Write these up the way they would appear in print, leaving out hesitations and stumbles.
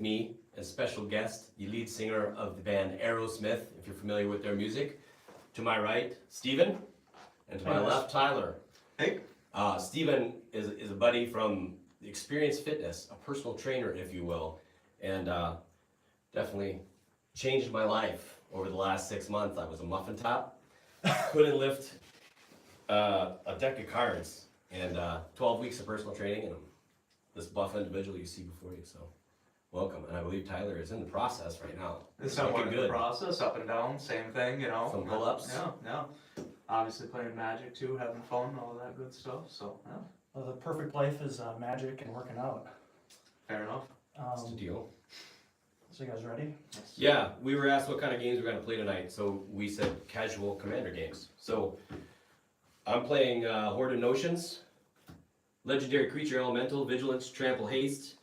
me as special guest, the lead singer of the band Aerosmith, if you're familiar with their music. To my right, Steven, and to my left, Tyler. Hey. Steven is a buddy from Experience Fitness, a personal trainer, if you will, and definitely changed my life over the last 6 months. I was a muffin top, couldn't lift a deck of cards, and 12 weeks of personal training, and I'm this buff individual you see before you, so welcome. And I believe Tyler is in the process right now. It's somewhat in the process, up and down, same thing, you know. Some pull-ups. Yeah. Obviously playing Magic too, having fun, all that good stuff, so, yeah. Well, the perfect life is Magic and working out. Fair enough. That's the deal. So you guys ready? Yes. Yeah, we were asked what kind of games we're going to play tonight, so we said Casual Commander games. So I'm playing Horde of Notions, Legendary Creature Elemental, Vigilance, Trample, Haste.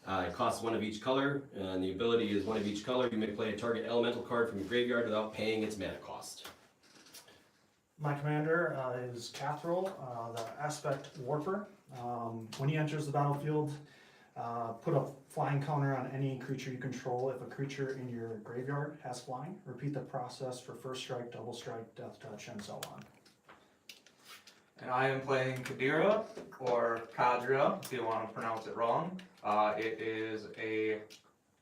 It costs one of each color, and the ability is one of each color. You may play a target elemental card from your graveyard without paying its mana cost. My commander is Cathril, the Aspect Warper. When he enters the battlefield, put a flying counter on any creature you control. If a creature in your graveyard has flying, repeat the process for first strike, double strike, death touch, and so on. And I am playing Kadira, or Kadria, if you want to pronounce it wrong. It is a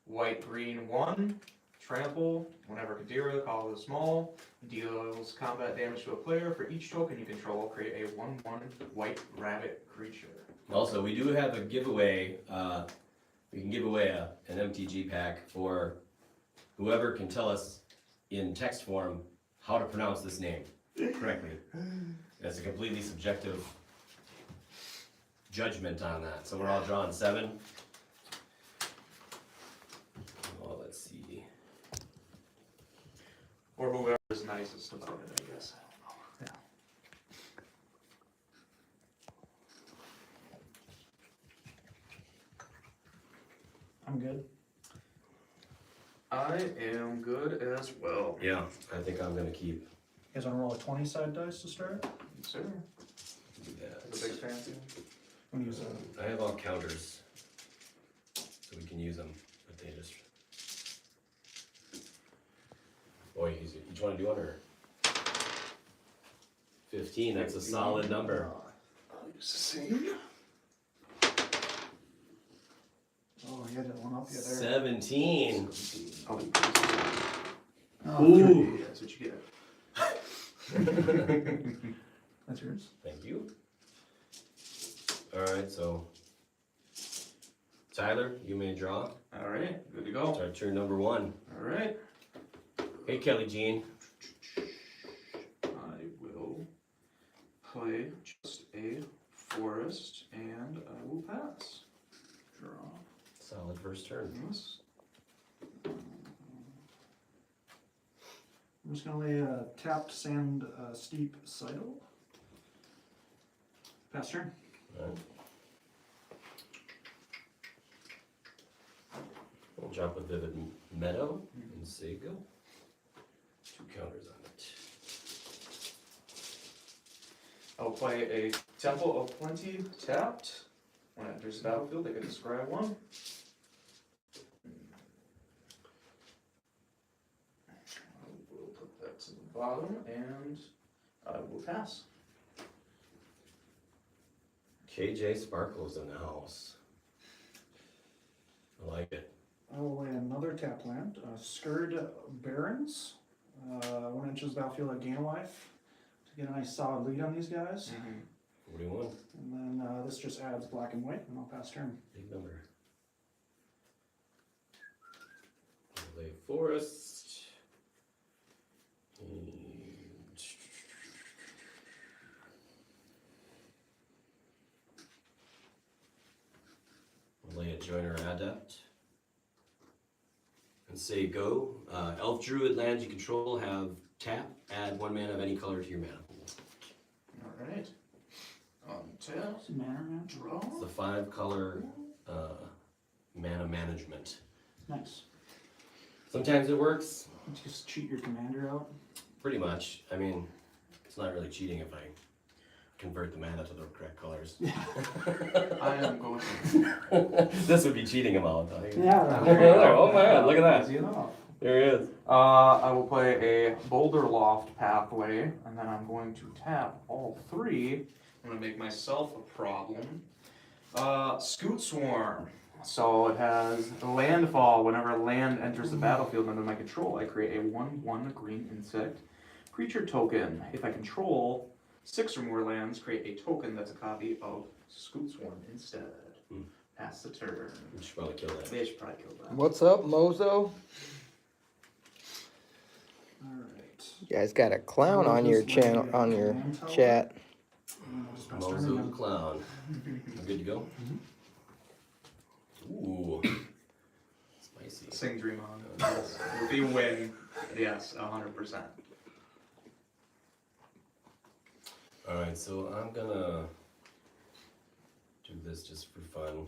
white-green 1, trample. Whenever Kadira, call it small, deals combat damage to a player. For each token you control, create a 1/1 white rabbit creature. Also, we do have a giveaway. We can give away an MTG pack for whoever can tell us in text form how to pronounce this name correctly. That's a completely subjective judgment on that. So we're all drawing 7. Well, let's see. Or whoever is nicest about it, I guess. I don't know. Yeah. I'm good. I am good as well. Yeah, I think I'm gonna keep You guys want to roll a 20-side dice to start? Yes, sir. that. The big fancy. I'm gonna use I have all counters, so we can use them, but they just. Boy, each one do under 15. That's a solid number. I'll use the same. Oh, you had that one up there. 17. Oh, Ooh. Yeah, that's what you get. that's yours. Thank you. All right, so Tyler, you may draw. All right, good to go. Start turn number 1. All right. Hey, Kelly Jean. I will play just a forest, and I will pass. Draw. Solid first turn. Yes. I'm just gonna lay a tapped sand steep Sidle. Pass turn. All right. We'll drop a Vivid Meadow and say go. 2 counters on it. I'll play a Temple of Plenty tapped. When it enters the battlefield, they can describe 1. I will put that to the bottom, and I will pass. KJ Sparkle's in the house. I like it. I will lay another tap land, Scourge Barons. When it enters the battlefield, I gain a life to get a nice solid lead on these guys. 41. And then this just adds black and white, and I'll pass turn. Big number. Lay Forest. And lay a Joiner Adept. And say go. Elf Druid lands you control have tap, add 1 mana of any color to your mana pool. Alright. Untap. It's a mana, man. Draw. It's the 5 color mana management. Nice. Sometimes it works, Just cheat your commander out. pretty much. I mean, it's not really cheating if I convert the mana to the correct colors. I am going to. This would be cheating him out. Yeah. Oh my God, look at that. Easy enough. There he is. I will play a Boulder Loft Pathway, and then I'm going to tap all 3. I'm going to make myself a problem. Scoot Swarm. So it has landfall. Whenever land enters the battlefield under my control, I create a 1/1 green insect creature token. If I control 6 or more lands, create a token that's a copy of Scoot Swarm instead. Pass the turn. We should probably kill that. They should probably kill that. What's up, Mozo? Alright. You guys got a clown on your channel, on your chat. Mozo the Clown. I'm good to go? Ooh. Spicy. Sing Dream On. Yes. If you win, yes, 100%. Alright, so I'm gonna do this just for fun.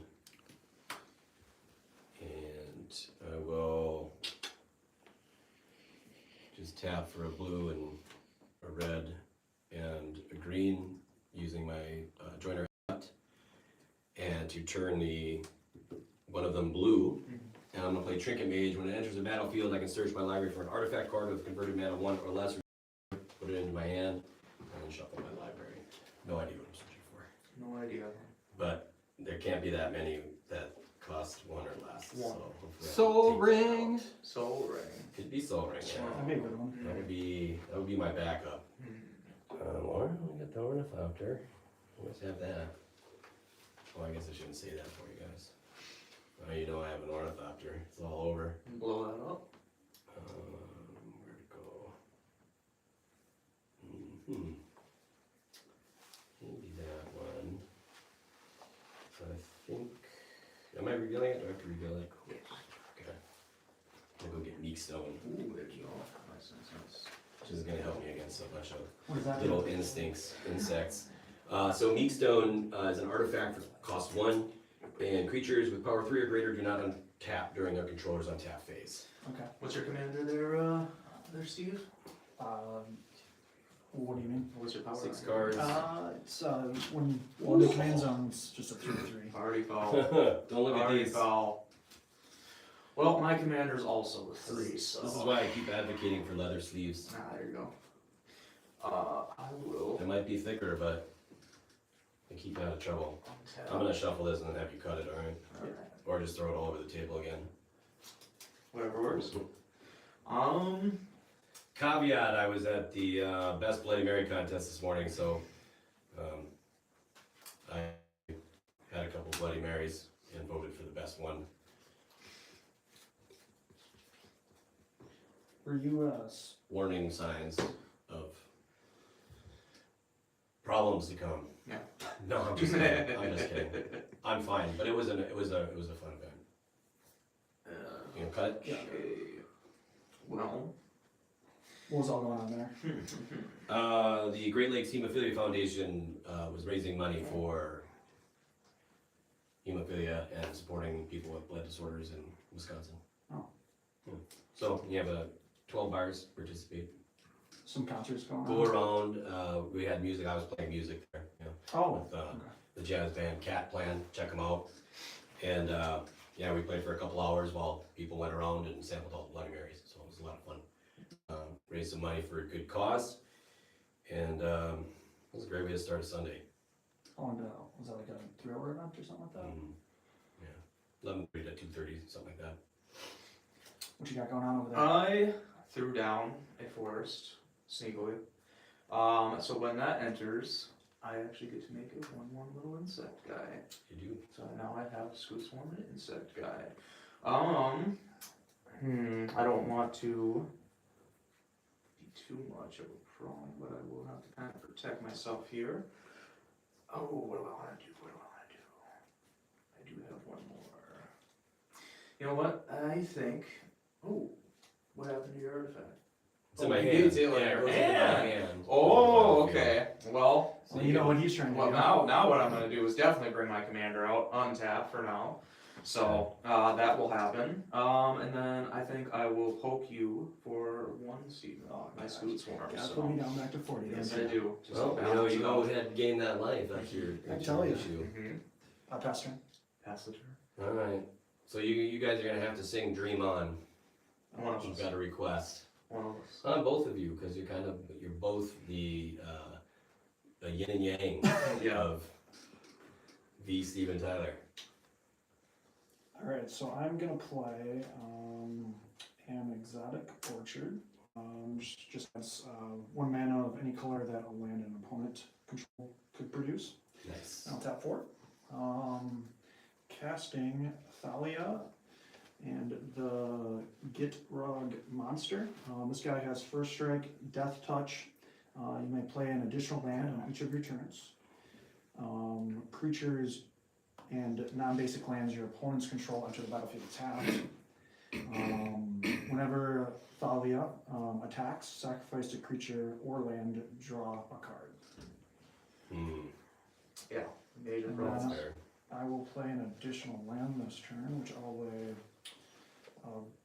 And I will just tap for a blue and a red and a green using my joiner hat. And to turn one of them blue, and I'm gonna play Trinket Mage. When it enters the battlefield, I can search my library for an artifact card with converted mana 1 or less, put it into my hand, and then shuffle my library. No idea what I'm searching for. No idea. But there can't be that many that cost 1 or less. One. So hopefully I can Soul take Ring. Soul Ring. Could be Soul Ring, yeah. That'd be a good one. That would be my backup. Or we got the Ornithopter. Always have that. Oh, I guess I shouldn't say that for you guys. Oh, you know I have an Ornithopter. It's all over. Blow that up. Where'd it go? Maybe that one. So I think. Am I revealing it? Do I have to reveal it? Yes. Okay. I'm gonna go get Meek Stone, Ooh, there you go. Nice, nice, nice. which is gonna help me against a bunch of What is that? little insects. So Meek Stone is an artifact for cost 1, and creatures with power 3 or greater do not untap during their controller's untap phase. Okay. What's your commander there, Steve? What do you mean? What's your power? 6 cards. It's when one of the command zones, just a 3/3. Party foul. Don't look at Party these. foul. Well, my commander's also a 3, so. This is why I keep advocating for leather sleeves. There you go. I will. It might be thicker, but they keep you out of trouble. untap. I'm gonna shuffle this and then have you cut it, alright? Alright. Or just throw it all over the table again. Whatever works. Caveat, I was at the Best Bloody Mary contest this morning, so I had a couple Bloody Marys and voted for the best one. Were you Warning signs of problems to come. Yeah. No, I'm just kidding. I'm just kidding. I'm fine, but it was a fun event. You know, cut it? Yeah. Okay. Well. what was all going on there? The Great Lakes Hemophilia Foundation was raising money for hemophilia and supporting people with blood disorders in Wisconsin. Oh. Yeah. So you have 12 bars participate. Some concerts going on. Go around. We had music. I was playing music there. You know, Oh. with Okay. the jazz band Cat Plan. Check them out. And yeah, we played for a couple hours while people went around and sampled all the Bloody Marys. So it was a lot of fun. Raised some money for a good cause, and it was a great way to start a Sunday. Oh, and was that like a 3-hour event or something like that? Yeah, 11:30 to 2:30, something like that. What you got going on over there? I threw down a forest sneakily. So when that enters, I actually get to make a 1/1 little insect guy. You do. So now I have Scoot Swarm and insect guy. I don't want to be too much of a prong, but I will have to kind of protect myself here. Oh, what do I want to do? I do have one more. You know what? I think. Oh, what happened to your artifact? It's in my hand. It's in Yeah, your it goes in my hand. hand. Oh, okay. Well, Well, you know what he's trying to well do. now what I'm gonna do is definitely bring my commander out, untap for now. So, that will happen. And then I think I will poke you for 1 seed. Oh, My gosh. Scoots Swarm. Gotta So. put me down back to 40. Yes, don't I you? do. Just Well, to you know, balance you it go out. ahead and gain that life, that's your tell you. issue. Pass turn. Pass the turn. Alright, so you guys are gonna have to sing Dream On. One of You've us. got a request. One of us. On both of you, because you're both the yin and yang Yeah. of V. Steven Tyler. Alright, so I'm gonna play an exotic orchard. Just has 1 mana of any color that a land an opponent control could produce. Nice. I'll tap 4. Casting Thalia and the Gitrog monster. This guy has first strike, death touch. You may play an additional land on each of your turns. Creatures and non-basic lands your opponents control enter the battlefield tapped. Whenever Thalia attacks, sacrifice a creature or land, draw a card. Yeah. Major And problems. That's fair. I will play an additional land this turn, which I'll lay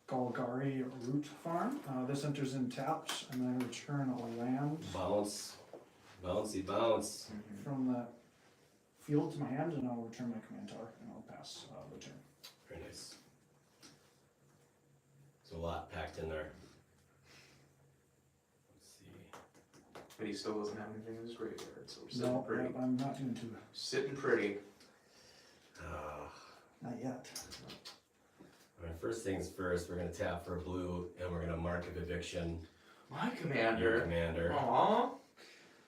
Golgari Root Farm. This enters in tapped, and then I return a land Bounce. Bouncy bounce. from the field to my hand, and I'll return my command tower, and I'll pass the turn. Very nice. There's a lot packed in there. Let's see. But he still doesn't have anything in his graveyard, so we're sitting No, pretty. I'm not doing too Sitting pretty. not yet. Alright, first things first, we're gonna tap for a blue, and we're gonna mark of eviction. My Your commander. commander. Aww.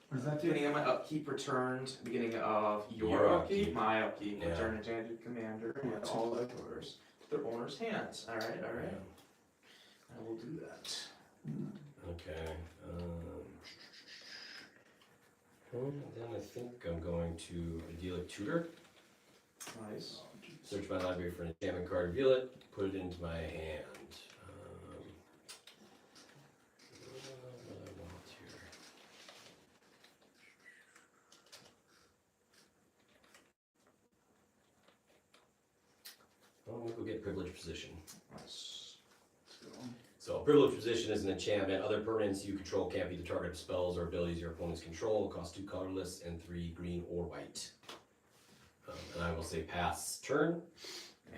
What does that do? Beginning of my upkeep returned. Beginning of your Your upkeep. upkeep. My upkeep. Yeah. Return enchanted commander. Yeah, And two. all their orders to their owner's hands. Alright, alright. I will do that. Okay. Then I think I'm going to Idyllic Tutor. Nice. Search my library for an enchantment card, reveal it, put it into my hand. What do I want here? Well, we'll go get privileged position. Nice. Let's go. So, privileged position is an enchantment. Other permanents you control can't be the target of spells or abilities your opponents control. Cost 2 colorless and 3 green or white. And I will say pass turn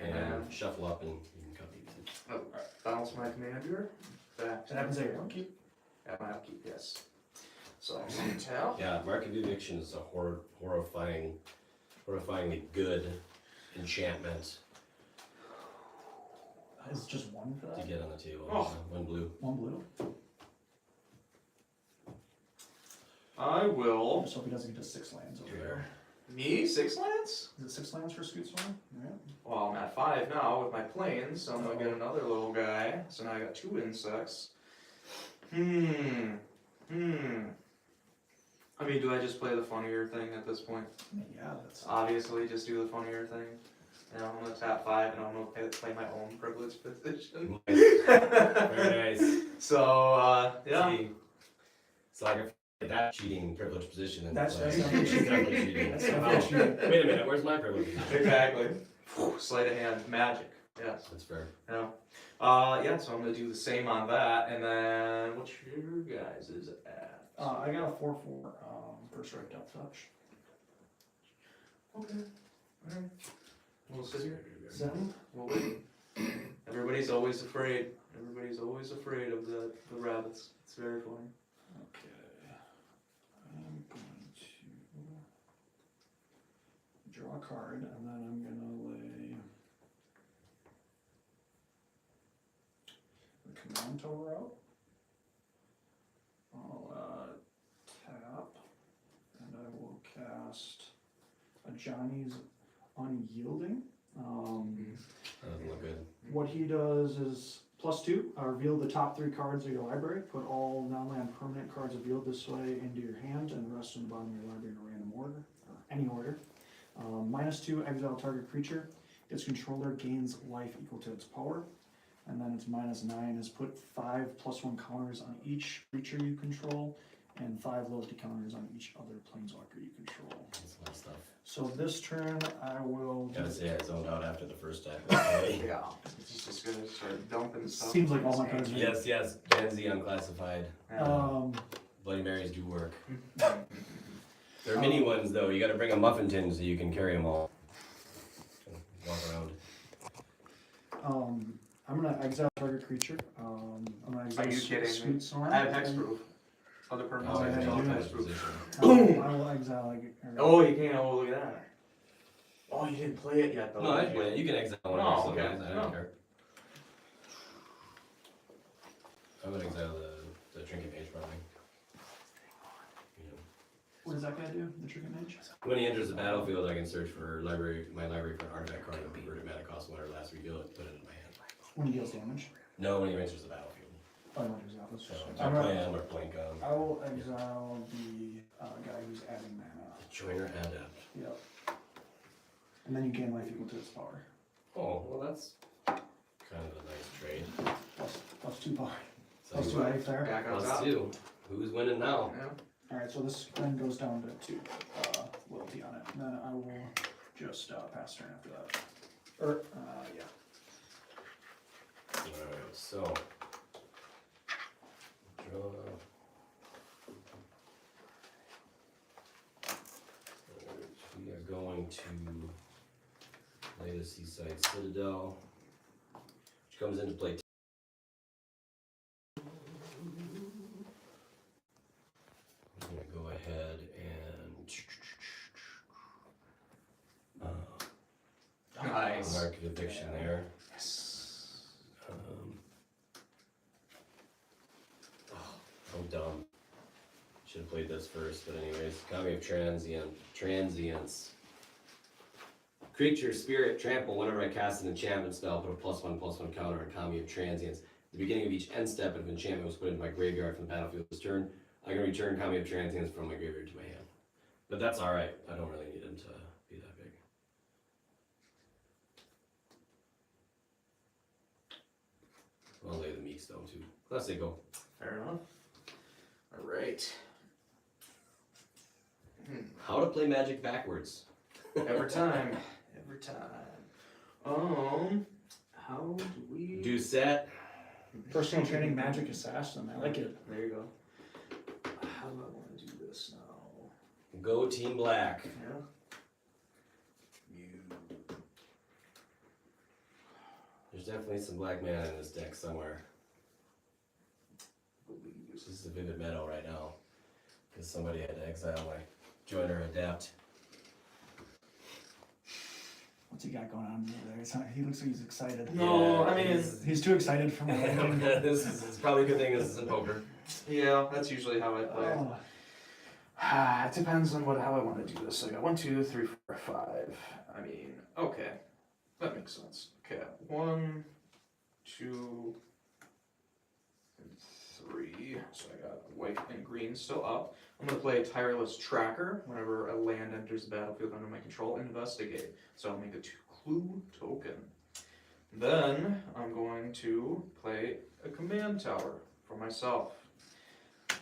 and shuffle up and you can copy it. Oh, bounce my commander. Back That happens at your upkeep? at my upkeep, yes. So I'm tap. Yeah, Mark of Eviction is a horrifyingly good enchantment Is it just 1 for to that? get on the table. Oh. 1 blue. 1 blue? I I will. just hope he doesn't get to 6 lands over there. Me? 6 lands? Is it 6 lands for Scoot Swarm? Yeah. Well, I'm at 5 now with my planes, so I'm gonna get another little guy. So now I got 2 insects. I mean, do I just play the funnier thing at this point? I mean, yeah, that's. Obviously, just do the funnier thing. You know, I'm gonna tap 5 and I'm gonna play my own privileged position. Very nice. So, yeah. See, so I can that cheating privileged position in That's- play. that's It's definitely cheating. definitely cheating. That's Oh, definitely cheating. wait a minute, where's my privileged position? Exactly. Sleight of hand, magic. Yes. That's fair. Yeah. Yeah. So I'm gonna do the same on that, and then what's your guys' at? I got a 4/4 first strike death touch. Okay. Alright. We'll sit here. 7? We'll wait. Everybody's always afraid. Everybody's always afraid of the rabbits. It's very funny. Okay. I'm going to draw a card, and then I'm gonna lay the command tower out. I'll tap, and I will cast a Johnny's Unyielding. That doesn't look good. What he does is +2, reveal the top 3 cards of your library, put all non-land permanent cards revealed this way into your hand, and the rest in the bottom of your library in a random order, or any order. -2, exile target creature. Its controller gains life equal to its power. And then its -9 is put 5 +1 counters on each creature you control, and 5 loyalty counters on each other planeswalker you control. That's a lot of stuff. So this turn, I will. Gotta say, I zoned out after the first time. Yeah. He's just gonna start dumping stuff. Seems like all my cards are. Yes, yes, Gen Z unclassified. Yeah. Bloody Marys do work. They're mini ones though, you gotta bring a muffin tin so you can carry them all. Walk around. I'm gonna exile target creature. I'm gonna exile. Are you kidding me? Scoot Storm, I have and- hexproof. Other permanents Oh, I yeah, have you all do. hexproof. Boom! I will exile. Oh, you can't. Oh, look at that. Oh, you didn't play it yet, though. No, I did play it. You can exile one Oh, of those okay. guys, I No. don't care. I'm gonna exile the trinket mage probably. You know. What is that gonna do? The Trinket Mage? When he enters the battlefield, I can search for my library for an artifact card and convert it mana cost whenever last reveal it, put it in my hand. When he deals damage. No, when he enters the battlefield. Oh, when he's out. That's So just- if I play him or blink on. I will exile the guy who's adding mana. Joiner Adept. Yep. And then you gain life equal to its power. Oh, well that's kind of a nice trade. Plus 2 power. So Plus 2 life there. Back on plus top. 2. Who's winning now? Yeah. Alright, so this then goes down to 2 loyalty on it. And then I will just pass turn after that. Or, yeah. Alright, so. Draw. Alright, we are going to play the Seaside Citadel, which comes into play. I'm gonna go ahead and Nice. market eviction there. Yes. I'm dumb. Should have played this first, but anyways, Kami of Transience. Creature, spirit, trample. Whenever I cast an enchantment spell, put a +1/+1 counter on Kami of Transience. At the beginning of each end step, if an enchantment was put into my graveyard from the battlefield this turn, I can return Kami of Transience from my graveyard to my hand. But that's alright. I don't really need him to be that big. I'll lay the Meeks though too. Let's say go. Fair enough. All right. How to play Magic backwards. Every time. Every time. How do we Do set. Personal training magic assassin. I like it. There you go. How do I want to do this now? Go Team Black. Yeah. There's definitely some black mana in this deck somewhere. This is a vivid meadow right now. Because somebody had to exile my Joiner Adept. What's he got going on over there? He looks like he's excited. No, I mean, He's too excited for my landing. This is it's probably a good thing this isn't poker. Yeah, that's usually how I play. Oh, It depends on how I want to do this. So I got 1, 2, 3, 4, 5. I mean, okay, that makes sense. Okay, 1, 2, and 3. So I got white and green still up. I'm gonna play Tireless Tracker. Whenever a land enters the battlefield under my control, investigate. So I'll make a 2 clue token. Then I'm going to play a command tower for myself.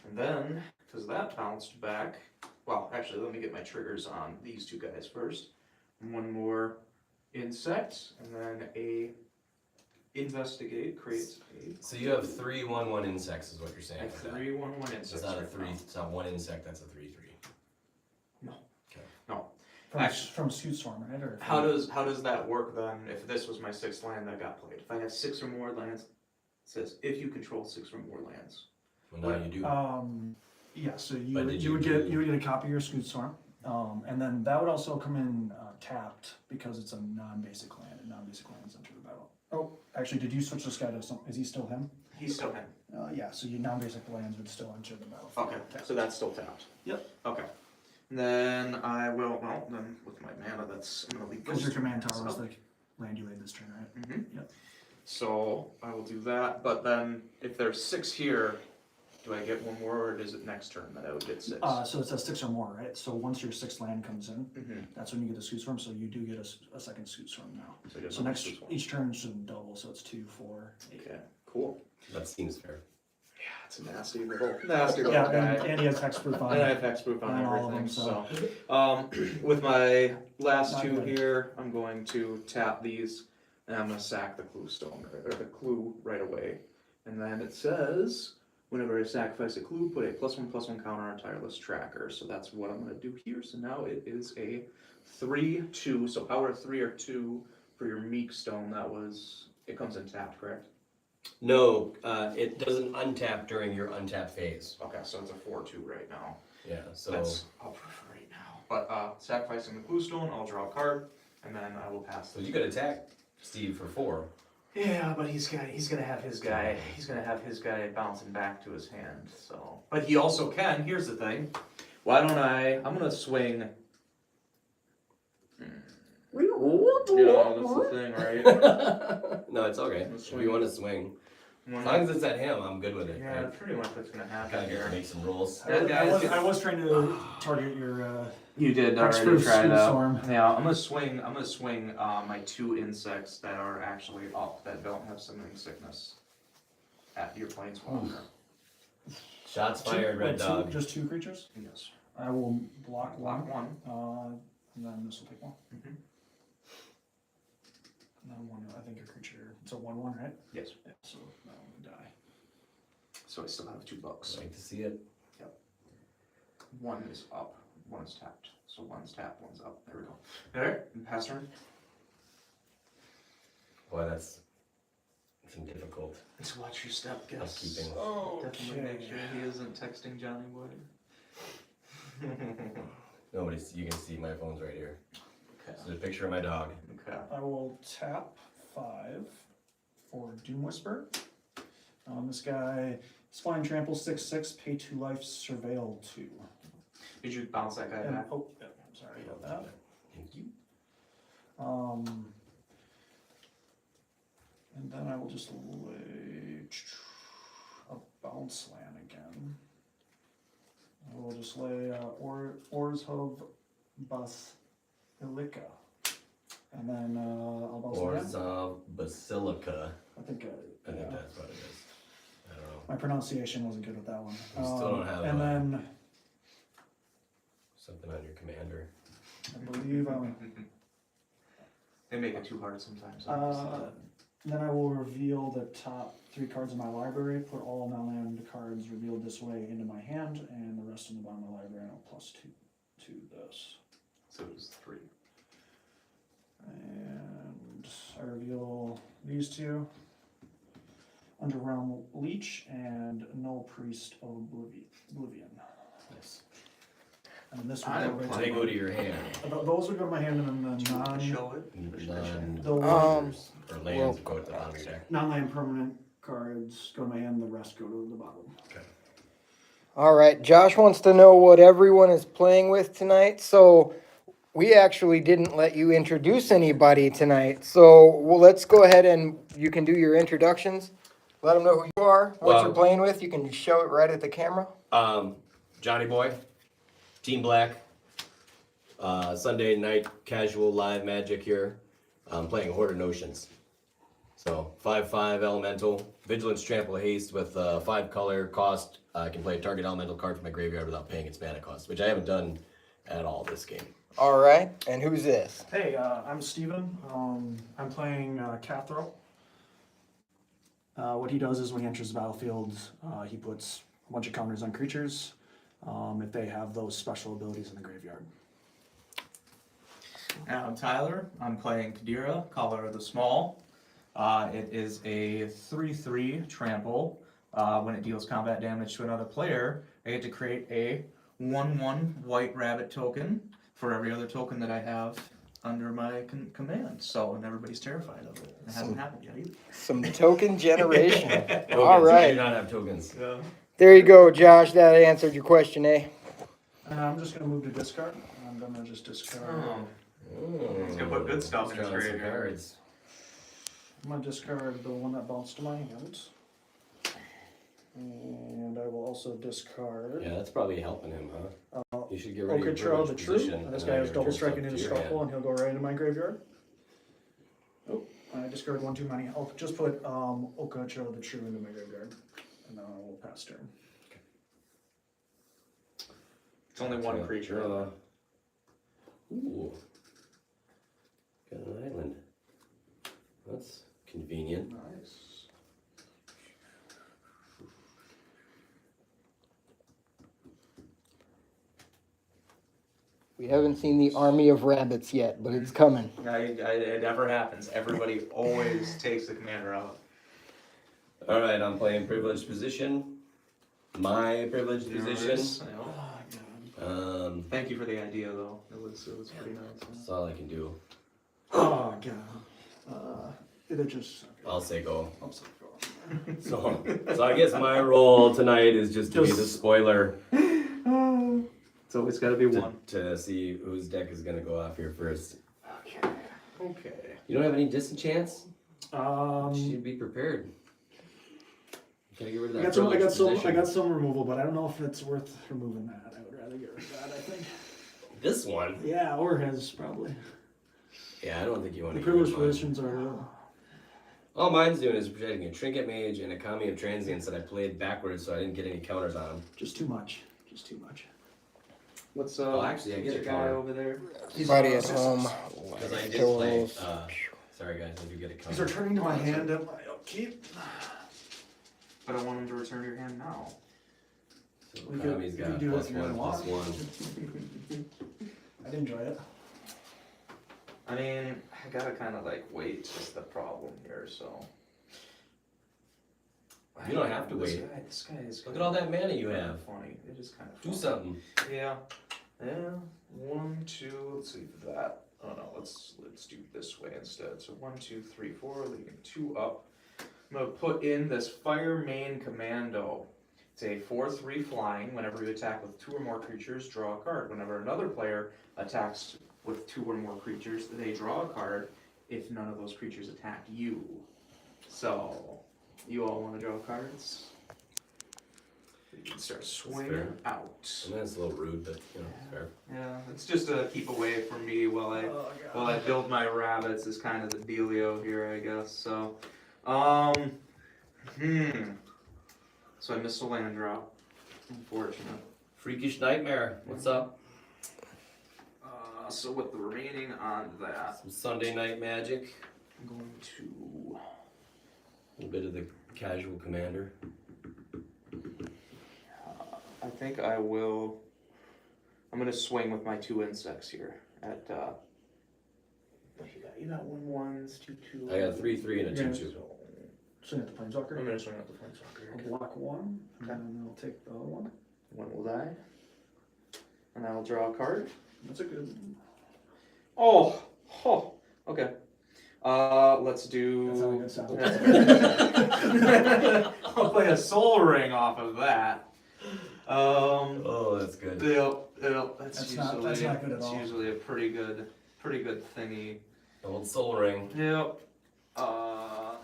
And then, because that bounced back, well, actually, let me get my triggers on these 2 guys first. 1 more insect, and then a investigate creates a So you have 3/1/1 insects is what you're saying. for that. 3/1/1 insect. It's not a 3, it's not 1 insect, that's a 3/3. from Scoot Storm, right? Or How does that work then? If this was my 6th land that got played, if I have 6 or more lands, it says if you control 6 or more lands. Well, now you do. Yeah, so you But would, did you would you get do- you would get a copy of your Scoot Storm, and then that would also come in tapped because it's a non-basic land, and non-basic lands enter the battle. Oh, actually, did you switch this guy to some? Is he still him? He's still him. Yeah, so your non-basic lands would still enter the battle. Okay, so that's still tapped. Yep. Okay. Then I will. Well, then with my mana, that's I'm gonna leave. Because your command tower was So- the land you laid this turn, right? Mm-hmm. Yep. So I will do that, but then if there's 6 here, do I get 1 more, or is it next turn that I would get 6? So it says 6 or more, right? So once your 6th land comes in, Mm-hmm. that's when you get the Scoot Storm. So you do get a second Scoot Storm now. So, just So next this one. each turn should double. So it's 2, 4, 8. Okay, cool. That seems fair. Yeah. it's a nasty little Yeah, guy. and he has hexproof on And I it. have hexproof on On all of everything, them, so. With my last Not two good. here, I'm going to tap these, and I'm gonna sack the clue stone, or the clue right away. And then it says, whenever I sacrifice a clue, put a +1/+1 counter on tireless tracker. So that's what I'm gonna do here. So now it is a 3/2, so power of 3 or 2 for your meek stone. It comes in tapped, correct? No, it doesn't untap during your untap phase. Okay, so it's a 4/2 right now. Yeah, so That's up for right now. But sacrificing the clue stone, I'll draw a card, and then I will pass. you could attack Steve for 4. Yeah, but he's gonna have his guy. He's gonna have his guy bouncing back to his hand. So, but he also can. Here's the thing. Why don't I'm gonna swing. Yeah, that's the thing, right? No, it's okay. If you want to swing, as long as it's at him, I'm good with it. Yeah, pretty much what's gonna happen Gotta get here. to make some rules. I was trying to target your, You did already Hexproof try that. Storm. Yeah, I'm gonna swing my 2 insects that are actually up that don't have summoning sickness at your planeswalker. Shots fired, red dog. Just 2 creatures? Yes. I will block Block one. one. And then this will take one. Mhm. And then one, I think your creature, it's a 1/1, right? Yes. Yeah, so that one will die. So I still have $2. Like to see it. One is up, one is tapped. So one's tapped, one's up. There we go. Alright, pass turn. Boy, that's difficult. Let's watch your step, guess. Housekeeping. Definitely make sure he isn't texting Johnny Boy. Nobody's. You can see my phone's right here. Okay. So there's a picture of my dog. Okay. I will tap 5 for Doom Whisper. This guy is flying trample 6/6, pay 2 life, surveil 2. Did you bounce that guy And, back? oh, yeah, I'm sorry about that. Thank you. And then I will just lay a bounce land again. I will just lay Ors of Basilica. And then I'll bounce again. Orzhov Basilica. I think I think that's what it is. I don't know. my pronunciation wasn't good with that one. You still don't have and then something on your commander. I believe They make it too hard sometimes. then I will reveal the top 3 cards of my library, put all non-land cards revealed this way into my hand, and the rest in the bottom of the library, and I'll +2 to this. So it was 3. And I reveal these 2. Underrealm Leech and Null Priest of Oblivion. Nice. And this I one am So they go to your hand. those would go to my hand, and then the Do you want to show it? the Non-lands or lands go to the bottom of your deck. non-land permanent cards go to my hand, the rest go to the bottom. All right, Josh wants to know what everyone is playing with tonight. So we actually didn't let you introduce anybody tonight. So let's go ahead and you can do your introductions. Let them know who you are, what you're playing with. You can show it right at the camera. Johnny Boy, Team Black, Sunday night casual live Magic here. I'm playing Horde of Notions. So 5/5 elemental, vigilance, trample, haste with 5 color cost. I can play a target elemental card from my graveyard without paying its mana cost, which I haven't done at all this game. All right, and who's this? Hey, I'm Steven. I'm playing Cathrall. What he does is when he enters the battlefield, he puts a bunch of counters on creatures if they have those special abilities in the graveyard. And I'm Tyler. I'm playing Kadira, Caller of the Small. It is a 3/3 trample. When it deals combat damage to another player, I get to create a 1/1 white rabbit token for every other token that I have under my command. So, and everybody's terrified of it. It hasn't happened yet either. Some token generation. Tokens. All I right. do not have tokens. Yeah. There you go, Josh. That answered your question, eh? And I'm just going to move to discard. I'm going to just discard. He's gonna put good stuff in his Drawing some graveyard. cards. I'm going to discard the one that bounced to my hand. And I will also discard Yeah, that's probably helping him, huh? You should get rid of your Okatra the privileged True. position. And this and guy then has your double turn striking stuff into to your Scuffle, hand. and he'll go right into my graveyard. Oh, I discarded 1 too many. I'll just put Okatra the True into my graveyard. and then we'll pass turn. It's only one creature. Ooh. Got an island. That's convenient. Nice. We haven't seen the army of rabbits yet, but it's coming. It never happens. Everybody always takes the commander out. All right, I'm playing privileged position. My privileged There it position. is. Yeah. Oh, Thank you for the idea, though. It was pretty nice. That's all I can do. God. Oh, God. It just. I'll say go. I'm sorry, go. So I guess my role tonight is just to be the Just- spoiler So it's got to be one. to see whose deck is gonna go off here first. Okay. Okay. You don't have any disenchants? You Um, should be prepared. You gotta get rid of I that. got some. I privileged got some. I position. got some removal, but I don't know if it's worth removing that. I would rather get rid of that. I think. This one? Yeah, or his probably. Yeah, I don't think you want The to. privileged positions are. All mine's doing is protecting a Trinket Mage and a Kami of Transience that I played backwards so I didn't get any counters on them. Just too much. Just too much. What's Oh, actually, I what's get your a guy counter. over there? Buddy at home. Because I did play. Kills. Sorry guys, I do get a He's counter. returning to my hand at my upkeep. But I want him to return your hand now. So We could- Kami's we got could do it if you +1, want. +1. I'd enjoy it. I mean, I gotta kind of like wait. Is the problem here? So. You don't have to This wait. guy- This guy is. Look at all that mana you have. Funny. It is kind of. Do something. Yeah. Yeah. 1, 2. Let's leave that. Oh no. Let's do it this way instead. So 1, 2, 3, 4. Leaving 2 up. I'm gonna put in this Fire Main Commando. It's a 4/3 flying. Whenever you attack with 2 or more creatures, draw a card. Whenever another player attacks with 2 or more creatures, they draw a card. If none of those creatures attack you. So, you all want to draw cards? You can start swinging fair. out. I mean, it's a little rude, but you know, it's fair. Yeah, it's just to keep away from me while I build my rabbits is kind of the dealio here, I guess. So, So I missed a land drop. Unfortunate. Freakish Nightmare, what's up? So with the remaining on that, Some Sunday Night Magic. I'm going to. A little bit of the Casual Commander. I think I will. I'm gonna swing with my 2 insects here at. What you got 1 1s, 2 2. I got 3/3 and a Yeah. 2/2. Swing at the planeswalker. I'm gonna swing at the planeswalker. I'll block one, Okay. and then I'll take the other one. One will die, and I will draw a card. That's a good. Oh, okay. Let's do. That's not a good sound. I'll play a Soul Ring off of that. Oh, that's good. Yep. That's not good at all. That's usually a pretty good thingy. Old Soul Ring. Yep.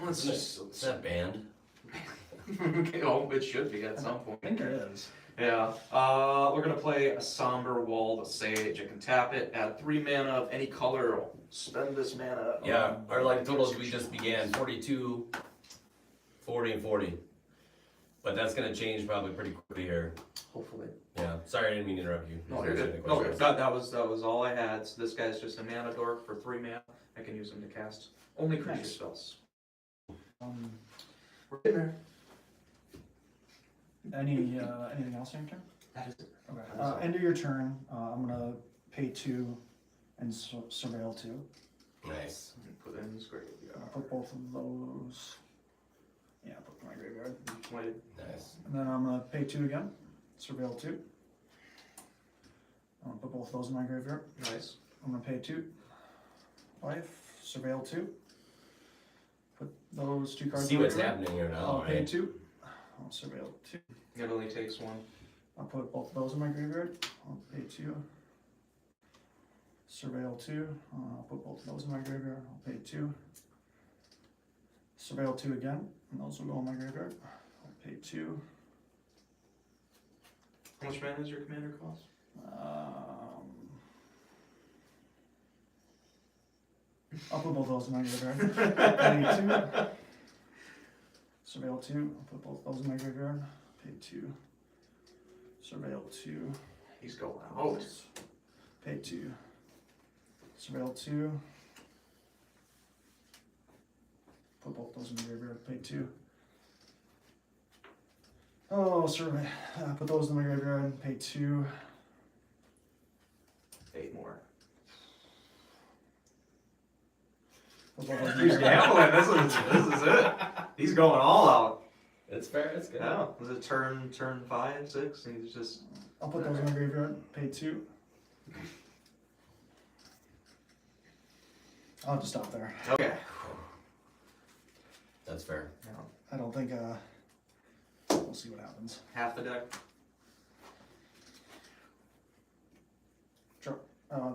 Let's Is just. that banned? Oh, it should be at some point. I think it is. Yeah. We're gonna play a Somber Walled Sage. I can tap it, add 3 mana of any color. Spend this mana. Yeah, our like totals we just began 42, 40, and 40. But that's gonna change probably pretty quickly here. Hopefully. Yeah. Sorry, I didn't mean to interrupt you. No, Is you're there good. any No, questions? that was all I had. So this guy's just a mana dork for 3 mana. I can use him to cast only creature Nice. spells. Um, We're getting there. anything else on your turn? That is it. Okay. That is all. End of your turn. I'm gonna pay 2 and surveil 2. Nice. Put it in his graveyard. I'll put both of those. Yeah, put in my graveyard. Wait. Nice. And then I'm gonna pay 2 again. Surveil 2. I'm gonna put both of those in my graveyard. Nice. I'm gonna pay 2. Life. Surveil 2. Put those 2 cards See in my what's graveyard. happening here now, I'll pay right? 2. I'll surveil 2. It only takes 1. I'll put both of those in my graveyard. I'll pay 2. Surveil 2. I'll put both of those in my graveyard. I'll pay 2. Surveil 2 again, and those will go in my graveyard. I'll pay 2. How much mana does your commander cost? I'll put both those in my graveyard. Pay 2. Surveil 2, I'll put both those in my graveyard. Pay 2. Surveil 2. He's going out. Pay 2. Surveil 2. Put both those in the graveyard. Pay 2. Oh, survey. Put those in my graveyard. Pay 2. 8 more. Put both those in my He's graveyard. gambling. This is it. He's going all out. It's fair, it's good. Yeah. Was it turn 5, 6? And he's just. I'll put those in my graveyard. Pay 2. I'll have to stop there. Okay. That's fair. Yeah. I don't think, we'll see what happens. Half the deck.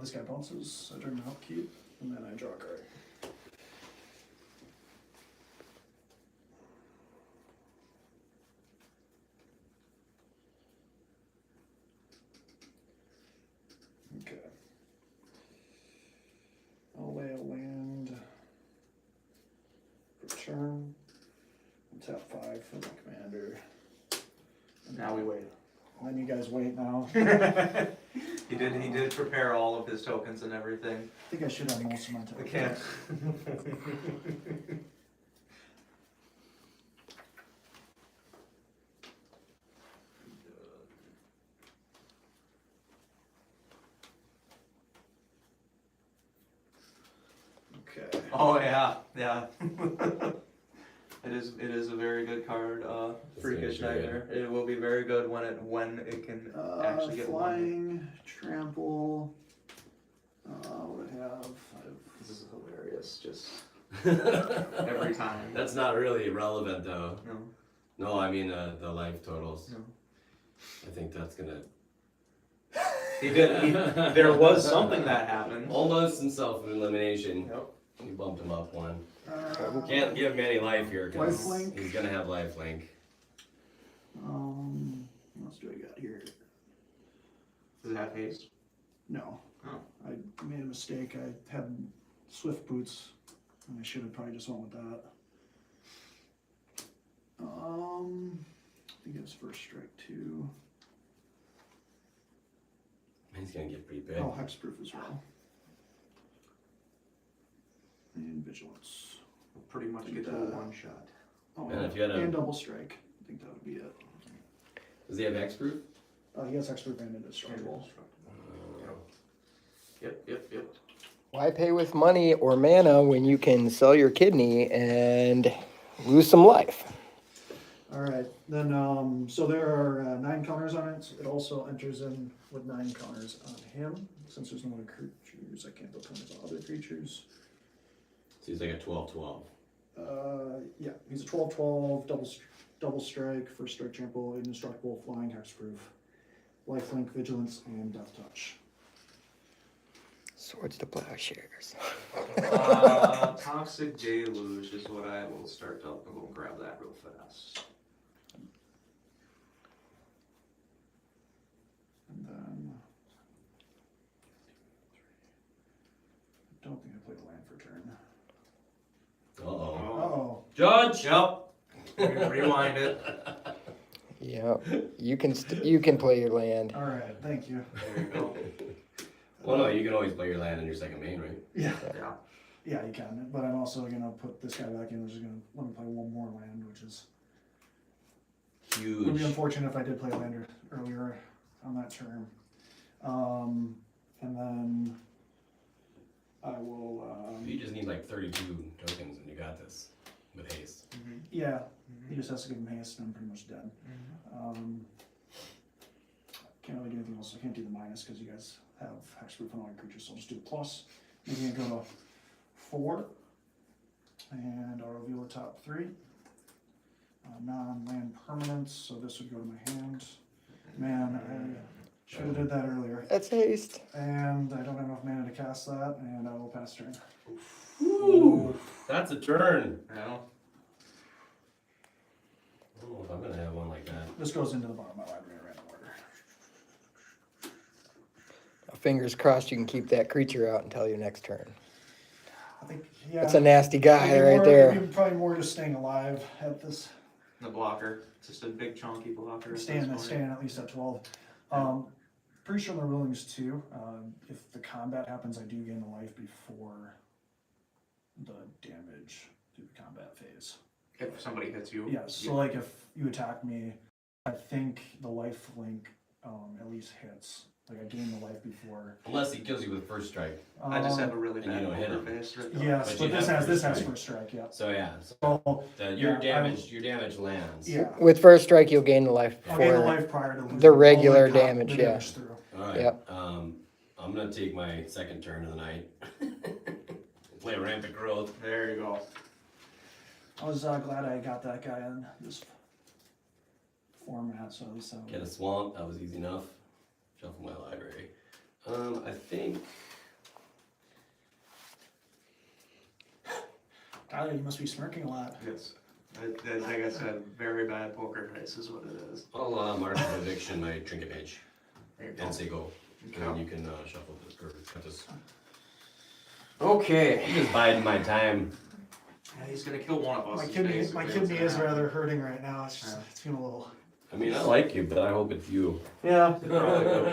This guy bounces, I turn to upkeep, and then I draw a card. Okay. I'll lay a land for turn. Tap 5 for the commander. And Now we wait. Then you guys wait now. He did prepare all of his tokens and everything. I think I should have most of my time. I can't. Okay. Oh yeah, yeah. It is a very good card. Freakish very good. Nightmare. It will be very good when it can actually get one. Flying, trample. What do I have? This is hilarious. Just every time. That's not really relevant though. No. No, I mean the life totals. No. I think that's gonna. There was something that happened. Almost in self-elimination. Yep. You bumped him up one. Uh, Can't give him any life here because Lifelink. he's gonna have lifelink. what else do I got here? Does it have haste? No. Oh. I made a mistake. I had swift boots, and I should have probably just went with that. I think it's first strike 2. He's gonna get pretty big. Oh, hexproof as well. And vigilance. We'll pretty much get to a one shot. Oh, And if you had a- and double strike. I think that would be it. Does he have X-proof? He has hexproof and indestructible. Yep. Why pay with money or mana when you can sell your kidney and lose some life? All right, then, so there are 9 counters on it. It also enters in with 9 counters on him. Since there's no other creatures, I can't put counters on other creatures. So he's like a 12-12. Yeah, he's a 12/12, double strike, first strike, trample, indestructible, flying, hexproof, lifelink, vigilance, and death touch. Swords to plowshares. Toxic Deluge is what I will start to go grab that real fast. And then I don't think I played a land for turn. Uh-oh. Uh-oh. Judge! Yep. Rewind it. Yeah, you can play your land. All right, thank you. There you go. Well, no, you can always play your land in your second main, right? Yeah. Yeah. Yeah, you can, but I'm also gonna put this guy back in, which is gonna let me play one more land, which is would be Huge. unfortunate if I did play a land earlier on that turn. And then I will, You just need like 32 tokens and you got this with haste. yeah, he just has to give him haste and I'm pretty much dead. Can't really do anything else. I can't do the minus because you guys have hexproof on all your creatures, so I'll just do the plus. Making it go to 4. And I'll reveal the top 3. Non-land permanents, so this would go to my hand. Man, I should have did that earlier. That's haste. And I don't have enough mana to cast that, and I will pass turn. Ooh, that's a turn. Yeah. I don't know if I'm gonna have one like that. This goes into the bottom of my library in random order. Fingers crossed you can keep that creature out until your next turn. I think, yeah. That's a nasty guy maybe right more- there. maybe probably more just staying alive at this The blocker, just a big chunky blocker. Staying at least at 12. Pretty sure the ruling's 2. If the combat happens, I do gain the life before the damage through the combat phase. If somebody hits you. Yes, so like if you attack me, I think the life link at least hits. Like I gain the life before. Unless he kills you with first strike. I just have a really and you bad don't hit poker him. face. Yes, But but you this have has first first strike. strike, yeah. So yeah, So your yeah, damage lands. yeah, With first strike, you'll gain the life I'll gain the for life prior to losing the all regular the damage, yeah. through. All right. Yep. I'm gonna take my second turn of the night. Play rampant growth. There you go. I was glad I got that guy in this format, so at least Get a swamp. That was easy enough. Shuffle my library. I think. Tyler, you must be smirking a lot. Yes. Like I said, very bad poker face is what it is. I'll mark an eviction my trinket mage There you go. and say go. And then Okay. you can shuffle this or cut this. Okay. I'm just biding my time. Yeah, he's gonna kill one of us. My is kidney basically what's is gonna happen. rather hurting right now. It's just, Yeah. it's feeling a little. I mean, I like you, but I hope it's you. Yeah. It probably will be.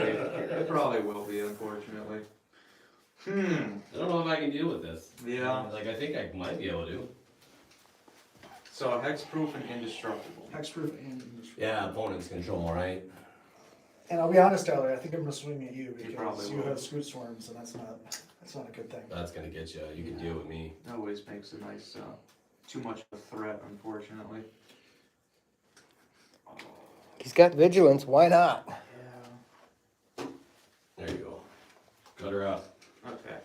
It probably will be, unfortunately. I don't know if I can deal with this. Yeah. Like, I think I might be able to. So hexproof and indestructible. Hexproof and English. Yeah, opponent's control, right? And I'll be honest, Tyler, I think I'm gonna swing at you You probably because you will. have scoot swarms, and that's not a good thing. That's gonna get you. You can deal with me. That always makes a nice, too much of a threat, unfortunately. He's got vigilance. Why not? Yeah. There you go. Cut her up. Okay.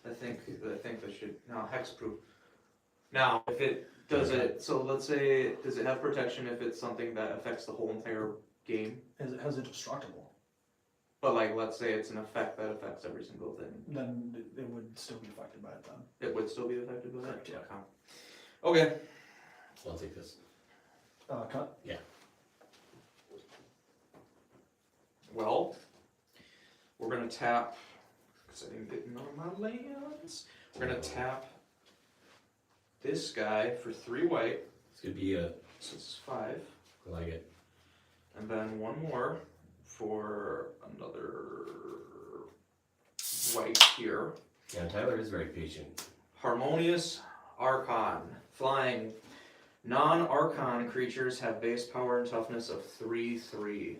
I think this should, no, hexproof. Now, if it, does it, so let's say, does it have protection if it's something that affects the whole entire game? Has it destructible? But like, let's say it's an effect that affects every single thing. Then it would still be affected by it then. It would still be affected by that? Correct, yeah. Okay. So I'll take this. Cut. Well, we're gonna tap, because I didn't get none of my lands. We're gonna tap this guy for 3 white, This could be a. so it's 5. I like it. And then 1 more for another white here. Yeah, Tyler is very patient. Harmonious Archon. Flying. Non-Archon creatures have base power and toughness of 3/3.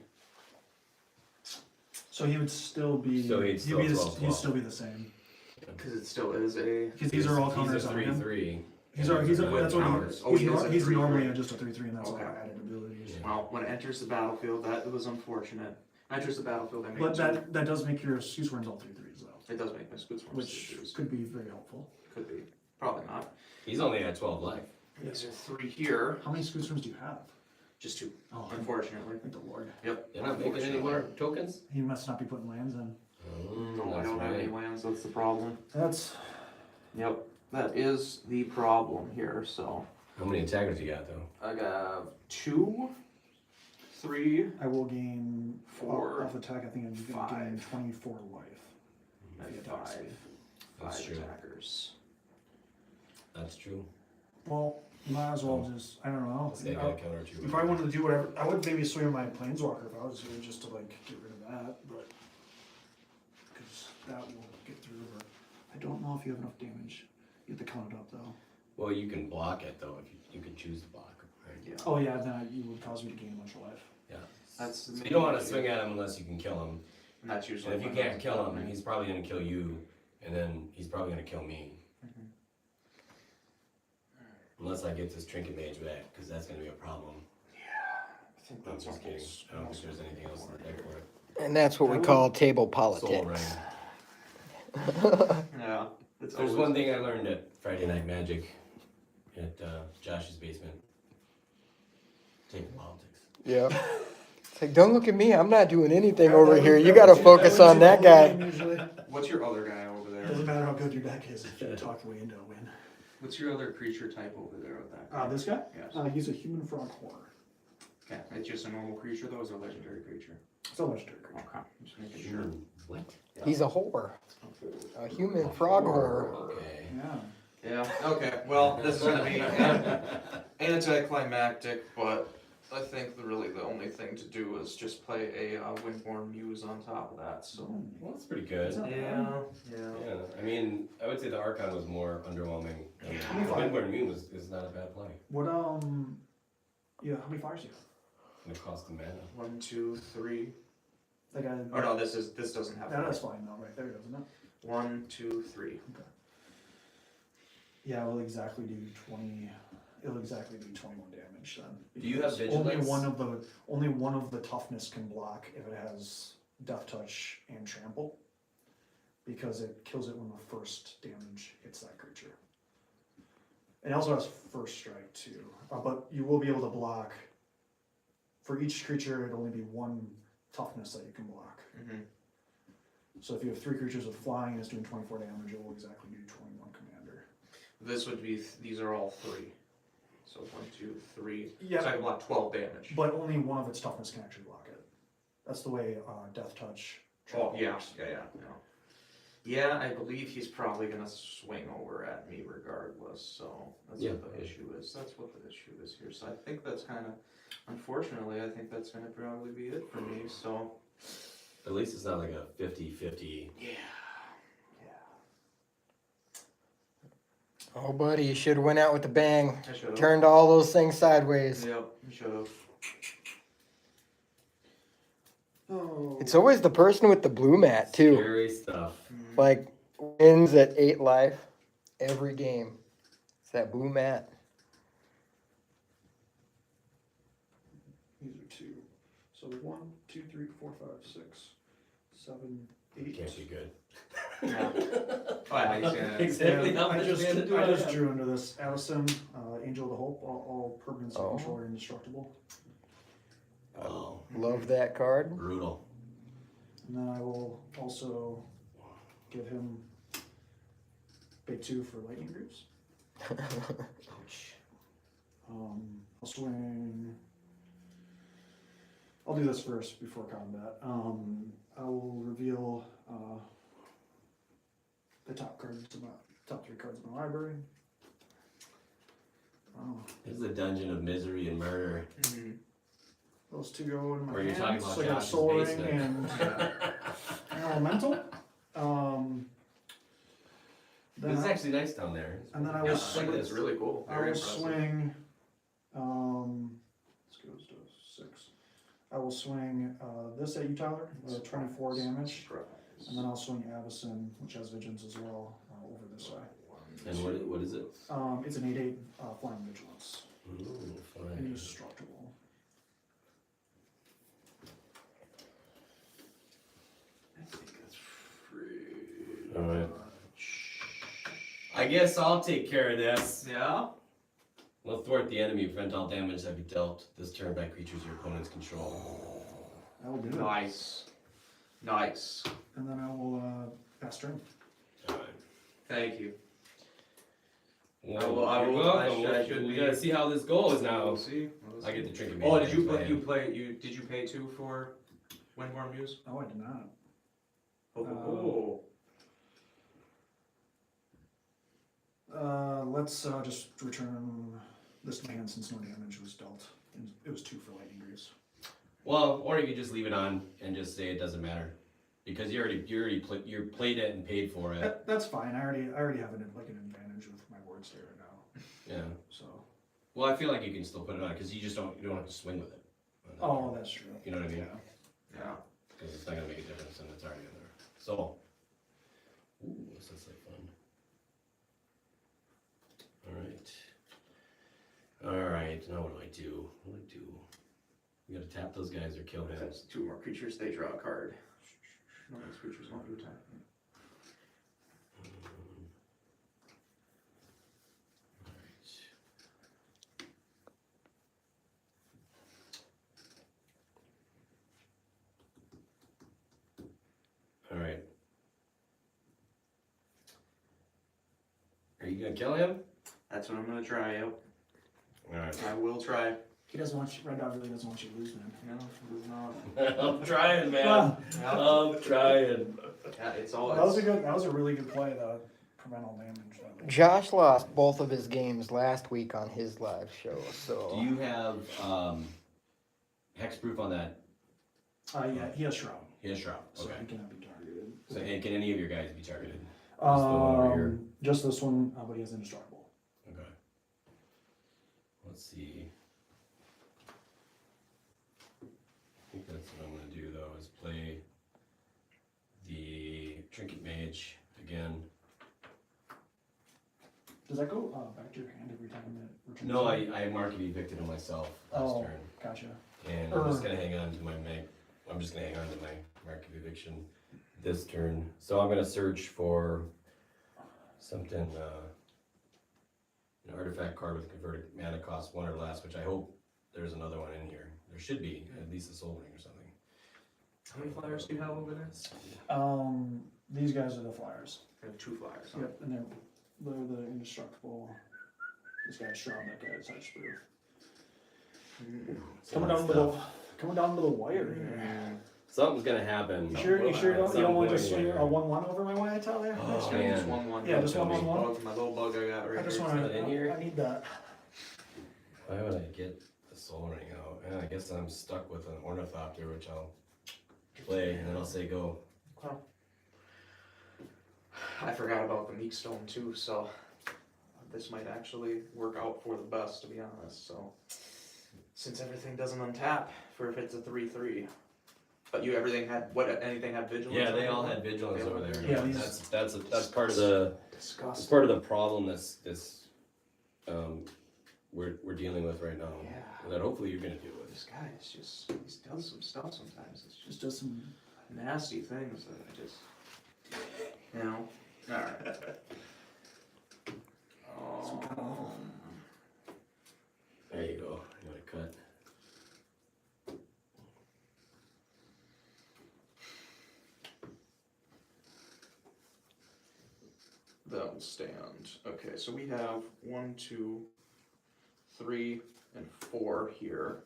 So he would still be. So he'd still 12. He'd still be the same. Because it still is a. Because these are all He's counters a on him. 3/3. That's With what counters. Oh, he's, he is a he's 3/3. normally just a 3/3, and that's all Okay. added abilities. Yeah. Well, when it enters the battlefield, that was unfortunate. Enters the battlefield, that But makes that does make your scoot swarms all 3/3s though, it does make my scoot swarms which 3/3s. could be very helpful. Could be. Probably not. He's only at 12 life. These are 3 here. How many scoot swarms do you have? Just 2, Oh, unfortunately. thank the Lord. Yep. They're not making any more tokens? He must not be putting lands in. No, I That's don't have any right. lands, that's the problem. That's Yep, that is the problem here, so. How many attackers you got though? I got 2, 3, I will gain 4, off attack. I think I'm gonna gain 5. 24 life. and If he attacks 5. me. That's 5 true. attackers. That's true. Well, might as well just, I don't know. This guy got a counter too. If I wanted to do whatever, I would maybe swing my planeswalker if I was here just to like get rid of that, but because that will get through. Or I don't know if you have enough damage. You have to count it up though. Well, you can block it though. If you can choose to block. Right? Yeah. Oh yeah, then you would cause me to gain a bunch of life. Yeah. That's So the you don't want to main swing at him unless you can kill him. And that's usually. And if you when can't that's kill him, happening. he's probably gonna kill you, and then he's probably gonna kill me. Mhm. Unless I get this trinket mage back, because that's gonna be a problem. I think I'm that's just kidding. almost. I don't think there's anything else in the deck for it. And that's what we call table Soul politics. ring. Yeah. It's There's always- one thing I learned at Friday Night Magic at Josh's basement. Table politics. Yeah. It's like, don't look at me. I'm not doing anything over here. You got to focus on that guy. Usually, What's your other guy over there? doesn't matter how good your deck is if you talk your way into a win. What's your other creature type over there with that guy? This guy? Yes. He's a human frog horror. Okay, it's just a normal creature though, or is it a legendary creature? It's a legendary creature. Okay, just making sure. What? He's a whore. A human frog whore. Okay. Yeah. Yeah, okay, well, this is gonna be anticlimactic, but I think really the only thing to do is just play a Windborne Muse on top of that, so. Well, that's pretty good. Yeah. Yeah, I mean, I would say the Archon was more underwhelming. Than How many the fire- Windborne Moon is not a bad play. What, yeah, how many fires do you have? And it costs the mana. 1, 2, 3. Like I, Oh no, this doesn't have. that is fine though, right there, doesn't it? 1, 2, 3. Yeah, it'll exactly do 20, it'll exactly do 21 damage then. Do you have because vigilance? Only one of the toughness can block if it has Death Touch and Trample. Because it kills it when the first damage hits that creature. And it also has first strike too, but you will be able to block. For each creature, it'd only be one toughness that you can block. Mm-hmm. So if you have 3 creatures with flying and it's doing 24 damage, it will exactly do 21 commander. This would be, these are all 3. So 1, 2, 3. Yeah. So I can block 12 damage. But only one of its toughness can actually block it. That's the way Death Touch. Oh, Trample yeah, works. yeah. Yeah, I believe he's probably gonna swing over at me regardless, so that's Yeah. what the issue is. That's what the issue is here. So I think that's kinda, unfortunately, I think that's gonna probably be it for me, so. At least it's not like a 50-50. Yeah. Oh, buddy, you should have went out with a bang. I should've. Turned all those things sideways. Yep, you should've. Oh. It's always the person with the blue mat too. Scary stuff. Like wins at 8 life every game. It's that blue mat. These are 2. So 1, 2, 3, 4, 5, 6, 7, 8. Can't be good. Yeah. Oh, yeah, he's gonna. Exactly how I much just, mana do I I just have? drew into this. Addison, Angel of the Hope, all permanents Oh. and control are indestructible. Oh, Love that card. brutal. And then I will also give him big 2 for Lightning Greaves. Ouch. I'll swing. I'll do this first before combat. I will reveal the top 3 cards in my library. This is a dungeon of misery and murder. Mhm. Those 2 go in my Where you're hands. talking about So I got Josh's Soul Ring basement. and Elemental. Then It's I, actually nice down there. and then I Yeah, will I think swing. that's really cool. I Very will impressive. swing. This goes to 6. I will swing this at you, Tyler, 24 damage. Surprise. And then I'll swing Avison, which has Vigilance as well, over this way. And what is it? It's an 8/8 flying Vigilance. Ooh, fine. Indestructible. I think that's free. Alright. I guess I'll take care of this. Yeah? Well, thwart the enemy, prevent all damage that be dealt this turn by creatures your opponents control. I will do it. Nice. Nice. And then I will pass turn. Alright. Thank you. Well, I you're will- welcome. I should we be- gotta see how this goes now. We'll see. We'll I see. get the trinket. Oh, mage did you next play? round. Did you pay 2 for Windborne Muse? Oh, I did not. Oh. Let's just return this to my hand since no damage was dealt. And it was 2 for Lightning Greaves. Well, or you could just leave it on and just say it doesn't matter, because you played it and paid for it. That's fine. I already have an advantage with my board state right now. Yeah. So. Well, I feel like you can still put it on because you don't have to swing with it. Oh, that's true. You know what I mean? Yeah. Yeah. Because it's not gonna make a difference and it's already in there. So. Ooh, this looks like fun. Alright, now what do? We gotta tap those guys or kill him. That's 2 more creatures, they draw a card. No, these creatures won't do attack. Alright. Are you gonna kill him? That's what I'm gonna try, yep. Alright. I will try. He doesn't want you. Red Dot really doesn't want you to lose, man. No, it's not. I'm trying, man. Ah, I'm trying. Yeah, it's all. that was a really good play. The prevent all damage. Josh lost both of his games last week on his live show, so. Do you have hexproof on that? Yeah, he has Shroud, He has shroud. so Okay. he cannot be targeted. So, and can any of your guys be targeted? Just the one over here. Just this one, but he has indestructible. Okay. Let's see. I think that's what I'm gonna do though, is play the Trinket Mage again. Does that go back to your hand every time it returns? No, I market evicted him myself last Oh, turn. gotcha. And I'm just gonna hang on to my I'm just gonna hang on to my market eviction this turn. So I'm gonna search for something, an artifact card with converted mana cost 1 or less, which I hope there's another one in here. There should be, at least a Soul Ring or something. How many flyers do you have over there? These guys are the flyers. I have 2 flyers. Huh? Yep, and they're the indestructible. This guy's Shroud, that guy's hexproof. Coming down to the wire here. Something's gonna happen. You sure at you don't some want to point just swing here. a 1/1 over my way, I tell you? Oh, Just man. 1/1. Yeah, just Tell me. 1/1. My little bug I got right I just here. want Is it in here? to. I need that. Why would I get the Soul Ring out? Yeah, I guess I'm stuck with an Ornithopter, which I'll play, and then I'll say go. I forgot about the Meek Stone too, so this might actually work out for the best, to be honest. So since everything doesn't untap for if it's a 3/3, but everything had vigilance. Yeah, they on all it? had vigilance They over all- there. Yeah, Yeah, these- that's part of the Disgusting. part of the problem that's we're dealing with right now. Yeah. That hopefully you're gonna deal with. This guy is just, he does some stuff sometimes. It's just Just does some. nasty things that I just, you know. All right. There you go. You want to cut? That'll stand. Okay, so we have 1, 2, 3, and 4 here.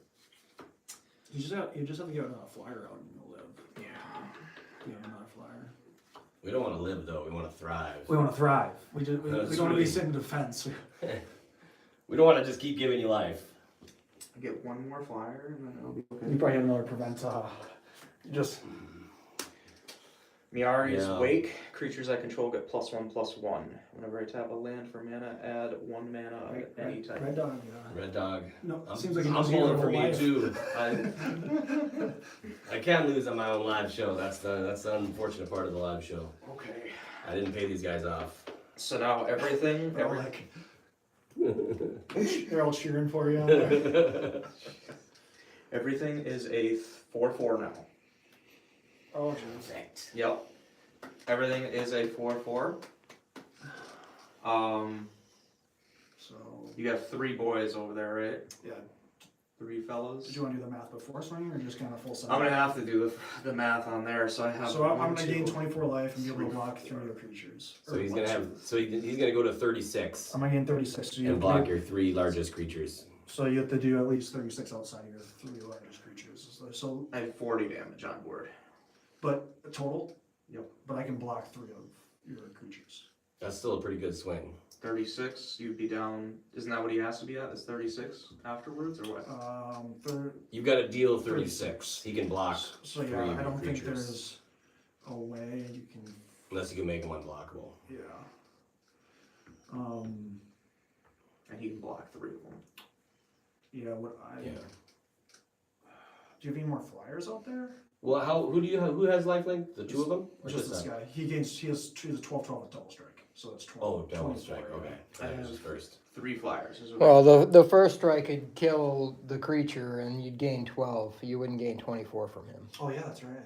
You just have to get a flyer out and you'll live. Yeah. We have another flyer. We don't want to live though. We want to thrive. We want to thrive. We That's don't want to really- be sitting in defense. We don't want to just keep giving you life. I get 1 more flyer and then it'll be okay. You probably have another prevent. Just Miari's Yeah. Wake. Creatures I control get +1/+1. Whenever I tap a land for mana, add 1 mana of any type. red dog. Red dog. No, I'm, seems like he I'm knows you pulling your for whole me life. too. I can't lose on my own live show. That's the unfortunate part of the live show. Okay. I didn't pay these guys off. So now everything, They're all like, they're all cheering for you. Out there. everything is a 4/4 now. Oh, jeez. Perfect. Yep. Everything is a 4/4. So You have 3 boys over there, right? yeah, 3 fellows. did you want to do the math before swinging or just kind of full set? I'm gonna have to do the math on there, so I have. So I'm 1, gonna gain 2. 24 life and be able to block 3 other creatures. So he's gonna have. So he's gonna go to 36 I'm gonna gain 36. So you and have block to, your 3 largest creatures. so you have to do at least 36 outside of your 3 largest creatures. So, I have 40 damage on board. but total. Yep. But I can block 3 of your creatures. That's still a pretty good swing. 36, you'd be down. Isn't that what he has to be at? Is 36 afterwards, or what? You've got to deal 36. He can block So 3 yeah, of I your don't think creatures. there's a way you can. Unless you can make him unblockable. Yeah. And he can block 3 of them. Yeah. What I. Yeah. Do you have any more flyers out there? Well, who do you have? Who has lifelink? The 2 of them? Or Just this that? guy. He has 12 with double strike. So that's 12. Oh, double 24, strike. yeah. Okay. I That was have- first. 3 flyers. Is what Well, the first strike could kill the creature and you'd gain 12. You wouldn't gain 24 from him. Oh yeah, that's right.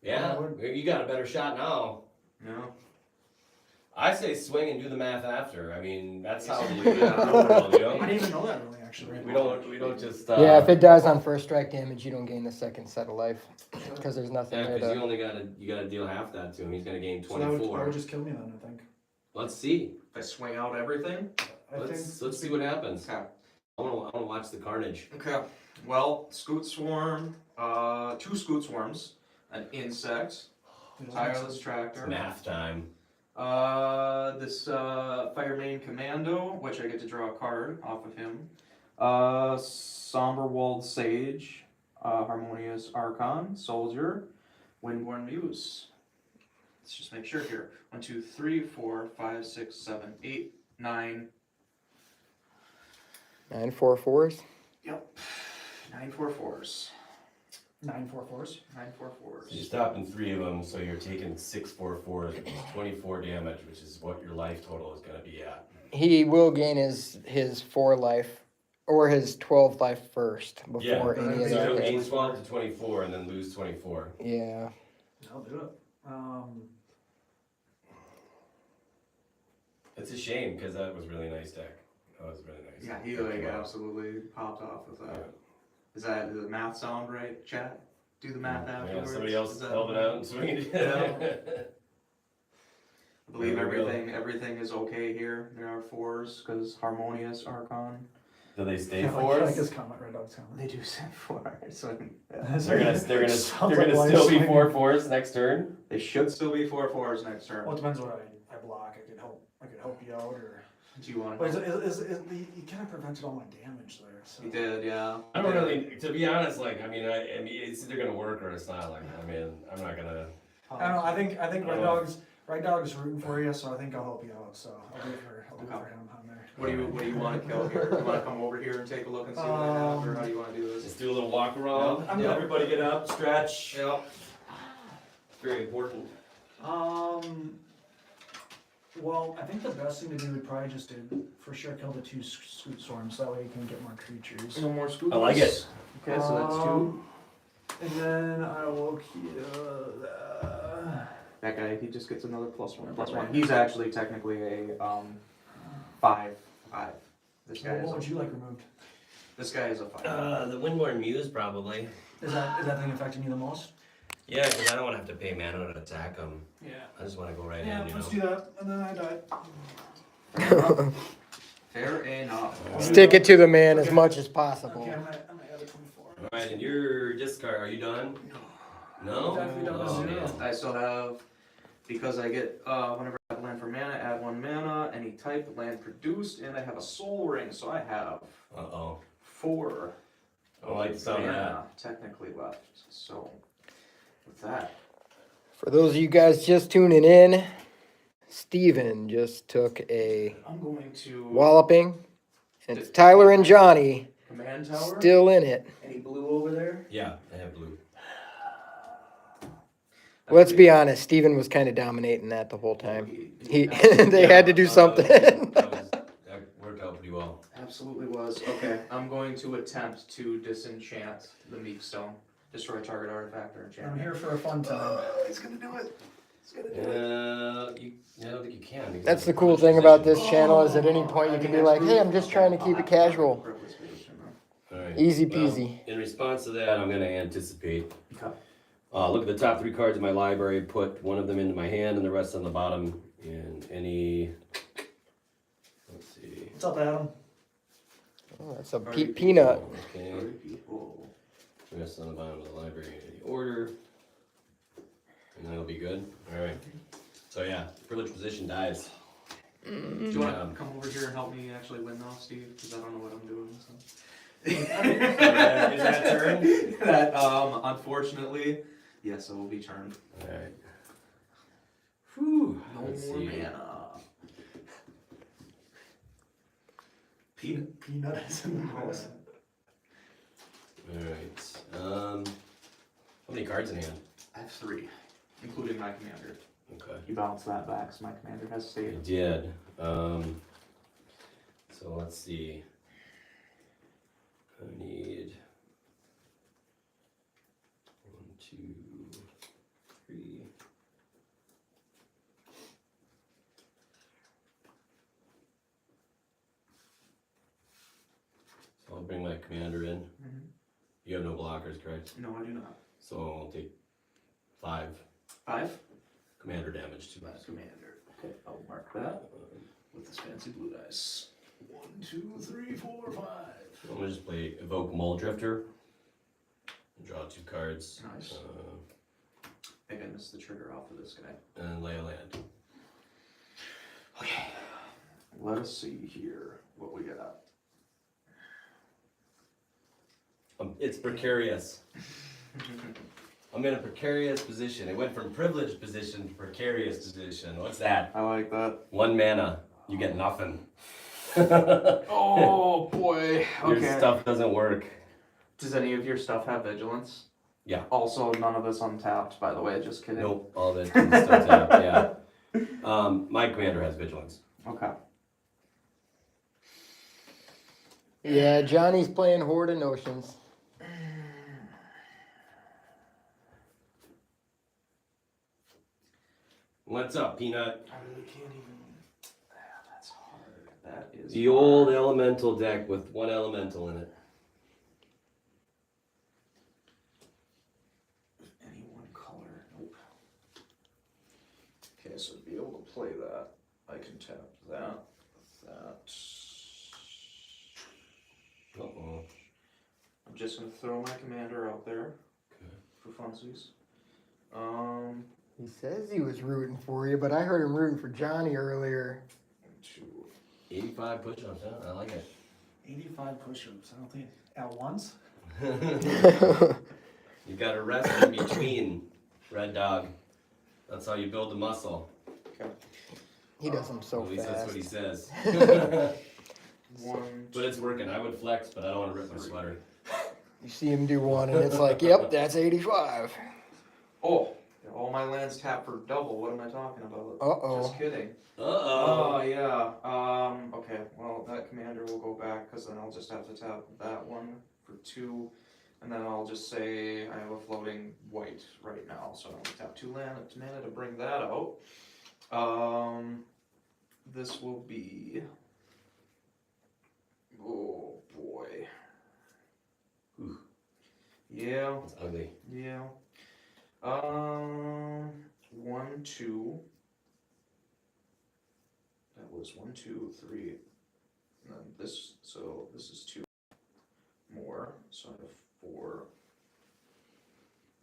Yeah, you got a better shot now. No. I say swing and do the math after. I mean, that's how you get out of the world, you I know? didn't even know that really actually. We don't just. Yeah, if it does on first strike damage, you don't gain the second set of life because there's nothing Yeah, there because you to. only gotta deal half that to him. He's gonna gain So that would 24. just kill me then, I think. Let's see. If I swing out everything. Let's see what happens. Okay. I wanna watch the carnage. Okay. Well, Scoot Swarm, 2 Scoot Swarms, an insect, tireless It's tractor, math time. This Fire Main Commando, which I get to draw a card off of him. Somberwald Sage, Harmonious Archon, Soldier, Windborn Muse. Let's just make sure here. 1, 2, 3, 4, 5, 6, 7, 8, 9. 9 4/4s. Yep. 9 4/4s. 9 4/4s. 9 So you're 4/4s. stopping 3 of them, so you're taking 6 4/4s, which is 24 damage, which is what your life total is gonna be at. He will gain his 4 life or his 12 life first Yeah, before any of so that. you'll hits. gain 12 to 24 and then lose 24. Yeah. I'll do it. It's a shame, because that was really nice deck. That was really nice. Yeah, he like absolutely popped off with that. Is that the math sound right, chat? Do the math Yeah, afterwards. somebody else Is that- helping out and swinging it. I believe There we go. everything is okay here. There are 4s because Harmonious Archon. Do they stay I like 4s? his comment, Red Dog's comment. They do send 4s. So Sounds They're gonna like still why be he's 4/4s next turn. they should still be 4/4s next turn. Well, it depends what I block. I could help you out, or. Do you want But to? you kind of prevented all my damage there. So. He did, yeah. I don't really, to be honest, like, I mean, it's either gonna work or it's not. Like, I mean, I'm not gonna. I don't know. I think Red Dog's rooting for you, so I think I'll help you out. So I'll do it for him on there. What do you want to kill here? You want to come over here and take a look and see what I have, or how do you want to do this? Let's do a little walk around. I'm Yeah, good. everybody get up, stretch. Yep. Very important. Well, I think the best thing to do would probably just to for sure kill the 2 scoop storms. That way you can get more creatures. No more scoops. I like it. Okay, so that's 2. And then I will kill That guy, he just gets another +1/+1. He's actually technically a 5/5. This guy is What would you like removed? this guy is a 5. The Windborn Muse, probably. Is that thing affecting you the most? Yeah, because I don't want to have to pay mana to attack them. Yeah. I just want to go right Yeah, in, you let's know. do that. And then I die. Fair enough. Stick it to the man as much as possible. Okay, I'm at 24. Alright, and your discard, are you done? No? Definitely done to Oh, 0. man. I still have, because I get, whenever I have land for mana, add 1 mana, any type of land produced, and I have a soul ring, so I have Uh-oh. 4 I don't like the sound of that. mana technically left. So, with that, For those of you guys just tuning in, Steven just took a I'm going to walloping. And it's Tyler and Johnny command tower. still in it. Any blue over there? Yeah, I have blue. Let's be honest, Steven was kind of dominating that the whole time. He Absolutely they had to do something. That worked out pretty well. was. Okay, I'm going to attempt to disenchant the Meek Stone. Destroy target artifact or I'm enchantment. here for a fun time. He's gonna do it. He's gonna do it. I don't think you can. because That's the it's a cool punch thing about position. this channel is at any point you can be like, hey, I'm just trying to keep it casual. Alright, Easy well, peasy. in response to that, I'm gonna anticipate. Okay. Look at the top 3 cards in my library, put one of them into my hand and the rest on the bottom in any, let's see. What's up, Adam? Oh, that's a peanut. Okay, People. rest on the bottom of the library in any order. And that'll be good, alright. So yeah, privileged position dies. Do you want to come over here and help me actually win now, Steve? Because I don't know what I'm doing. So. Is that turn? That unfortunately, yes, it will be turned. Alright. Whew, No let's more see. mana. Peanut. Peanut is in the house. Alright, how many cards in hand? I have 3, including my commander. Okay. You bounce that back, so my commander has I stayed. did, so let's see. I need 1, 2, 3. So I'll bring my commander in. Mhm. You have no blockers, correct? No, I do not. So I'll take 5 5? commander damage to That's commander. Okay, I'll mark that with this fancy blue dice. 1, 2, 3, 4, 5. I'm gonna just play Evoke Mole Drifter. Draw 2 cards. Nice. I think I missed the trigger off of this guy. And lay a land. Okay. Let us see here what we got. It's precarious. I'm in a precarious position. It went from privileged position to precarious position. What's that? I like that. 1 mana. You get nothing. Oh boy. Your Okay. stuff doesn't work. Does any of your stuff have vigilance? Yeah. Also, none of this untapped, by the way. Just kidding. Nope. All that stuff tap. Yeah. My commander has vigilance. Okay. Yeah, Johnny's playing Horde of Notions. What's up, Peanut? I really can't even. That's hard. That is. The old elemental deck with 1 elemental in it. Any one color. Nope. Okay, so to be able to play that, I can tap that, that. Uh-oh. I'm just gonna throw my commander out there Okay. for funsies. He says he was rooting for you, but I heard him rooting for Johnny earlier. 2. 85 push-ups, huh? I like it. 85 push-ups. I don't think at once. You gotta rest in between, Red Dog. That's how you build the muscle. Okay. He does them so At least that's what he fast. says. 1. But it's working. I would flex, but I don't want to rip my sweater. You see him do one, and it's like, yep, that's 85. Oh, all my lands tap for double. What am I talking about? Uh-oh. Just kidding. Uh-oh. Oh yeah. Okay. Well, that commander will go back because then I'll just have to tap that one for 2, and then I'll just say I have a floating white right now, so I'll tap 2 mana to bring that out. This will be. Oh boy. Ooh. Yeah. It's ugly. Yeah. 1, 2. That was 1, 2, 3. And then this, so this is 2 more. So I have 4.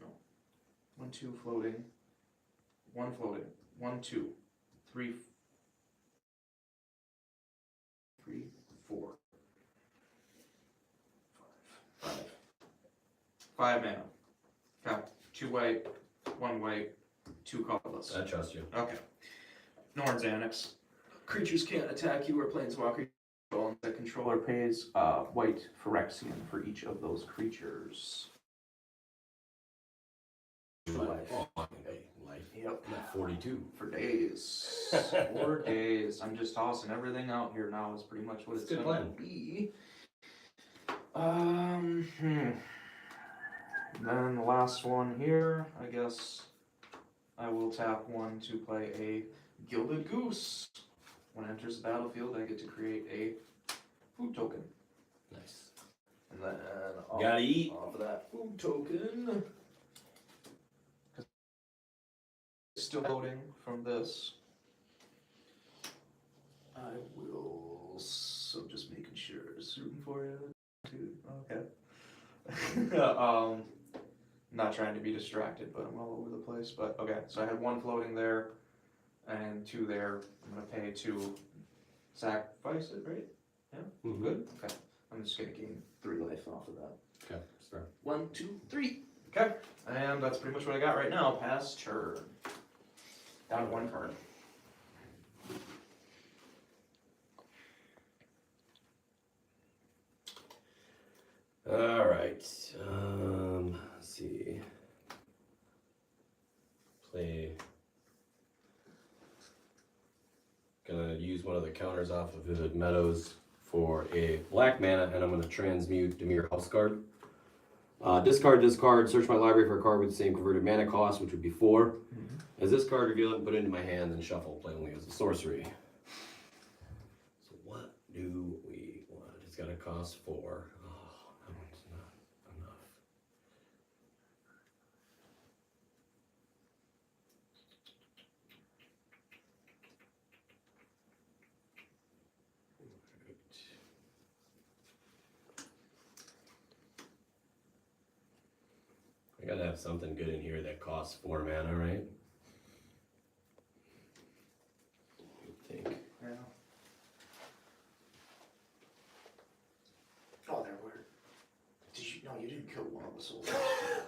No. 1, 2 floating. 1 floating. 1, 2, 3, 3, 4. 5. 5 mana. Okay. 2 white, 1 white, 2 colorless. I trust you. Okay. Norn's Annex. Creatures can't attack you or planeswalker. The controller pays white Phyrexian for each of those creatures. Life. Oh, hey, life. Yep. I'm at 42. For days. 4 days. I'm just tossing everything out here now is pretty much what It's it's a good gonna plan. be. Then the last one here, I guess I will tap 1 to play a Gilded Goose. When it enters the battlefield, I get to create a food token. Nice. And then Gotta eat. off of that food token, still loading from this, I will, so just making sure, just rooting for you, dude, okay. Not trying to be distracted, but I'm all over the place, but okay, so I had 1 floating there, and 2 there, I'm gonna pay 2, sacrifice it, right? Yeah, Mhm. good, okay, I'm just gonna gain 3 life off of that. Okay, start. 1, 2, 3. Okay, and that's pretty much what I got right now. Pass turn. Down to 1 card. All right. Let's see. Play. Gonna use one of the counters off of Vivid Meadows for a black mana, and I'm gonna transmute Dimir House card. Discard this card, search my library for a card with the same converted mana cost, which would be 4. As this card, reveal it and put it into my hand, and shuffle, play only as a sorcery. So what do we want? It's gotta cost 4. Oh, that one's not enough. I gotta have something good in here that costs 4 mana, right? I think. No, you didn't kill one of the soldiers.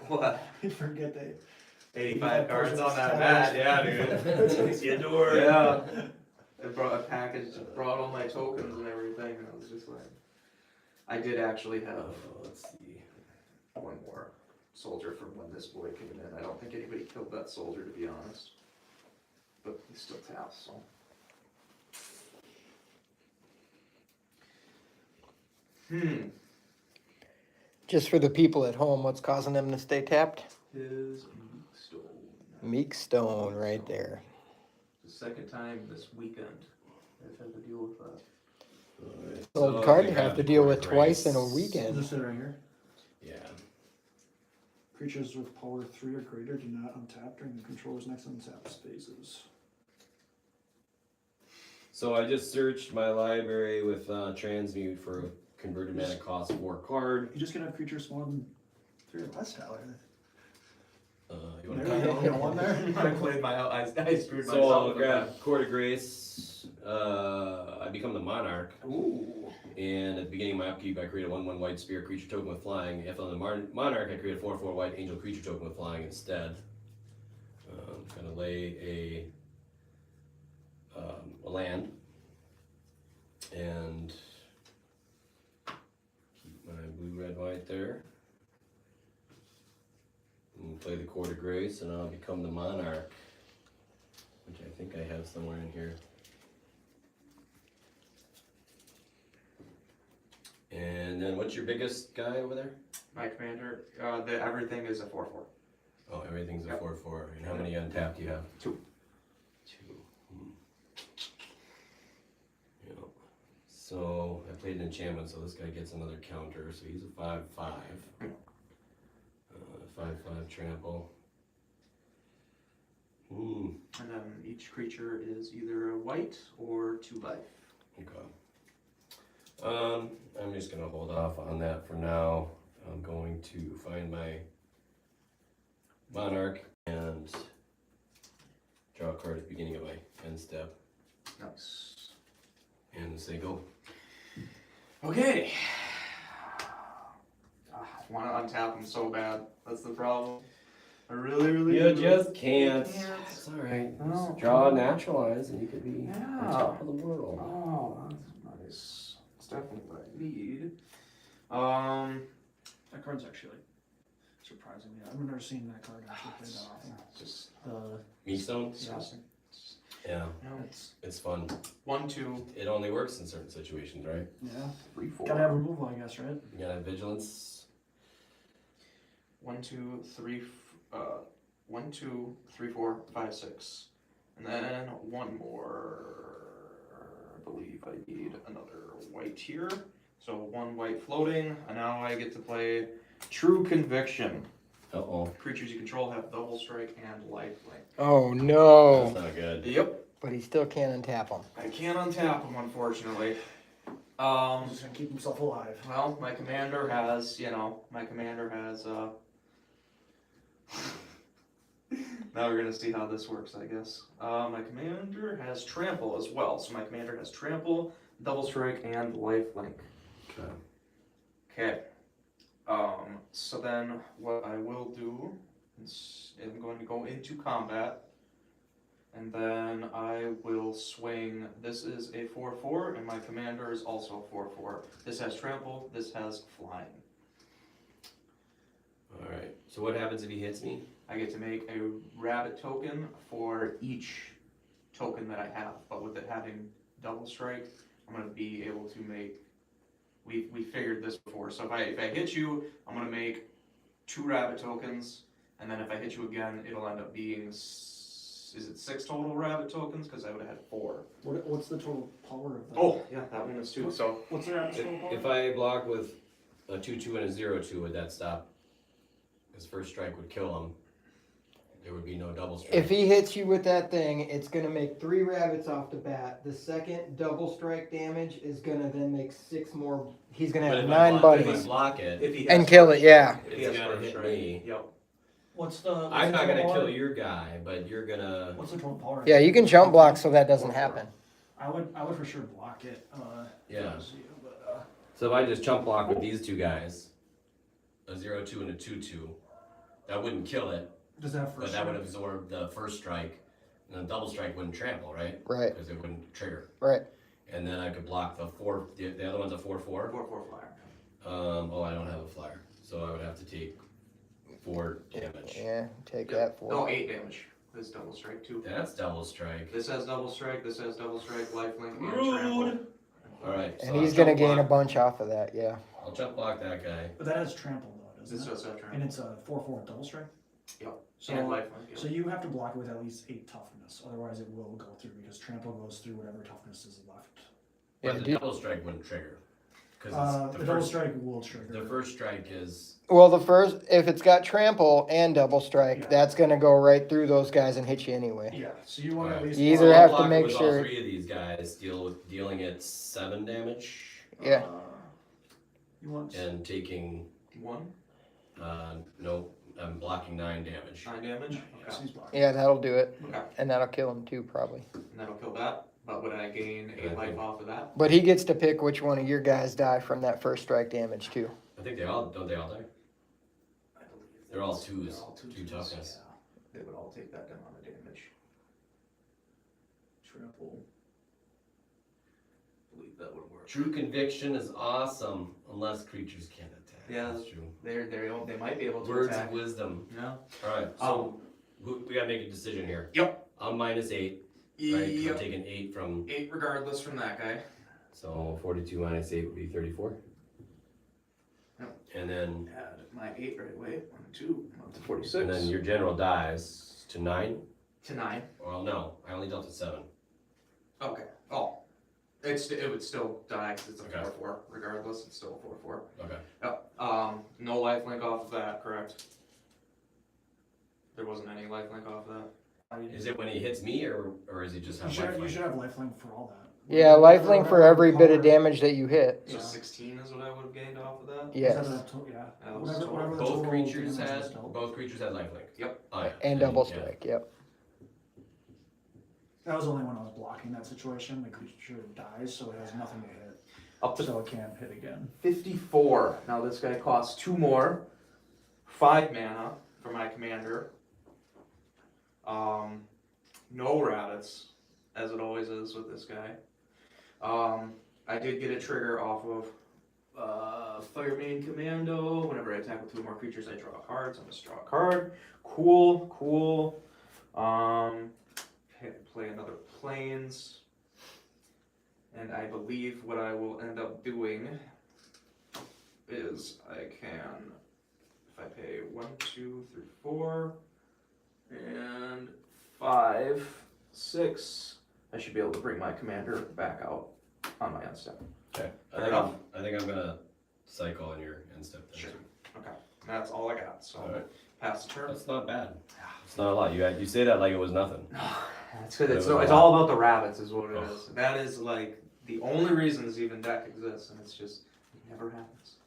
What? You forget they. 85 cards on that mat, yeah, dude. You door. Yeah. I brought a package, brought all my tokens and everything, and I was just like, I did actually have, Let's see. one more soldier from when this boy came in. I don't think anybody killed that soldier, to be honest. But he still taps, so. Just for the people at home, what's causing them to stay tapped? His stone. Meek Stone right there. The second time this weekend I've had to deal with that. Alright, Old so card we you have have to the deal Court with of twice in a Grace. weekend. Just sit right here. Yeah. Creatures with power 3 or greater do not untap during the controller's next untapped phases. So I just searched my library with transmute for a converted mana cost 4 card. You just gotta have creatures smaller than 3 or less, Tyler. You want There you go, you got one there? I played I screwed So myself. I'll with grab Court of Grace. I become the Monarch. that. Ooh. And at the beginning of my upkeep, I create a 1/1 white spear creature token with flying. If on the Monarch, I create a 4/4 white angel creature token with flying instead. I'm gonna lay a land and keep my blue, red, white there. And play the Court of Grace, and I'll become the Monarch, which I think I have somewhere in here. And then what's your biggest guy over there? My commander, everything is a 4/4. Oh, everything's a Yep. 4/4. And how many untapped do you have? 2. 2. Yeah. So I played an enchantment, so this guy gets another counter. So he's a 5/5. 5/5 trample. And then each creature is either a white or 2 life. Okay. I'm just gonna hold off on that for now. I'm going to find my Monarch and draw a card at the beginning of my end step Nice. and say go. Okay. I want to untap them so bad. That's the problem. I really You do. just can't. Can't. It's alright. No. Just draw naturalize and you could be on Yeah. top of the world. Oh, that's nice. It's definitely what I need. That card's actually like surprising me. I've never seen that card actually played that often. Just Meat stone? disgusting. Yeah, No. it's fun. 1, 2, It only works in certain situations, right? Yeah. 3, 4. Gotta have removal, I guess, right? You gotta have vigilance. 1, 2, 3, 1, 2, 3, 4, 5, 6. And then one more. I believe I need another white here. So 1 white floating, and now I get to play True Conviction. Uh-oh. Creatures you control have double strike and lifelink. Oh no! That's not good. Yep. But he still can't untap them. I can't untap them, unfortunately. He's just gonna keep himself alive. Well, my commander has, now we're gonna see how this works, I guess. My commander has trample as well. So my commander has trample, double strike, and lifelink. Okay. Okay. So then what I will do is I'm going to go into combat. And then I will swing. This is a 4/4, and my commander is also 4/4. This has trample, this has flying. Alright. So what happens if he hits me? I get to make a rabbit token for each token that I have, but with it having double strike, I'm going to be able to make. We figured this before. So if I hit you, I'm going to make 2 rabbit tokens, and then if I hit you again, it'll end up being. Is it 6 total rabbit tokens? Because I would have had 4. What's the total power of that? Oh, yeah, that one is 2. So What's the rabbit's total power? If I block with a 2/2 and a 0/2, would that stop? Because first strike would kill him. There would be no double strike. If he hits you with that thing, it's gonna make 3 rabbits off the bat. The second double strike damage is gonna then make 6 more. He's gonna But have if 9 If I buddies. block it, if he And has kill first it, yeah. strike, if he It's has gotta first hit strike. me. Yep. What's the? I'm not gonna kill your guy, but you're gonna. What's the total power? Yeah, you can jump block so that doesn't happen. I would for sure block it. Yeah. But, So if I just chump block with these 2 guys, a 0/2 and a 2/2. That wouldn't kill it, Does that but first that would strike? absorb the first strike. And the double strike wouldn't trample, right? Right. Because it wouldn't trigger. Right. And then I could block the 4. The other one's a 4/4. 4/4 flyer. Oh, I don't have a flyer, so I would have to take 4 damage. Yeah, take Yep. that for. No, 8 damage. This double strike too. That's double strike. This has double strike, this has double strike, lifelink, and Rude. trample. All right. And he's gonna gain a bunch off of that, yeah. I'll jump block that guy. But that has trample though, This doesn't it? does have trample. And it's a 4/4 double strike? Yep. So, And lifelink. Yep. so you have to block it with at least 8 toughness, otherwise it will go through because trample goes through whatever toughness is left. Yeah, But the dude. double strike wouldn't trigger. Because The double strike will trigger. the first strike is. Well, the first, if it's got trample and double strike, Yeah. that's gonna go right through those guys and hit you anyway. Yeah, so you want to at Alright. least. You either So I'll have to block it make with sure- all 3 of these guys dealing it 7 damage Yeah. You want. and taking 1, no, I'm blocking 9 damage. 9 damage. Yeah, so Okay. he's blocking. Yeah, that'll do it. Okay. And that'll kill him too, probably. And that'll kill that. But would I gain 8 life off of that? But he gets to pick which one of your guys die from that first strike damage too. I think they all die. I believe They're all that's- twos, they're all 2 twos, toughness. They would all take that amount of damage. Triple. I believe that would work. True conviction is awesome unless creatures can't attack. Yeah. That's true. They might be able to Words attack. of wisdom. Yeah. All right, so we gotta make a decision here. Yep. I'm -8, right? 'Cause I'm Yep. taking 8 from. 8 regardless from that guy. So 42 minus 8 would be 34. Yep. And then Add my 8 right away. 1, 2, I'm up to 46. and then your general dies to 9. to 9. Well, no, I only dealt to 7. Okay. Oh. It would still die because it's a Okay. 4/4. Regardless, it's still a 4/4. Okay. Yep. No lifelink off of that, correct? There wasn't any lifelink off of that. Is it when he hits me or is he just You have should, you lifelink? should have lifelink for all that. Yeah, lifelink for every bit of Color- damage that you hit. So Yeah. 16 is what I would have gained off of that? Is Yes. that a yeah. That was Whatever, total. whatever the Both total creatures damage had was dealt. lifelink. Yep. Oh, yeah. And double yeah. strike, yep. That was only when I was blocking that situation. The creature dies, so it has nothing to hit, Up to so it can't hit again. 54. Now this guy costs 2 more. 5 mana for my commander. No rabbits, as it always is with this guy. I did get a trigger off of Fireman Commando. Whenever I attack with 2 or more creatures, I draw a card. So I'm gonna draw a card. Cool. Play another Plains. And I believe what I will end up doing is I can, if I pay 1, 2, 3, 4, and 5, 6, I should be able to bring my commander back out on my end step. Okay. Fair I think I'm gonna cycle on your end step. then, Sure. too. Okay, and that's all I got. So All right. pass the turn. That's not bad. It's not a lot. You say that like it was nothing. That's good. It's It was a all about the rabbits, is what it Oh. is. That is like the only reason this even deck exists, and it's just it never happens.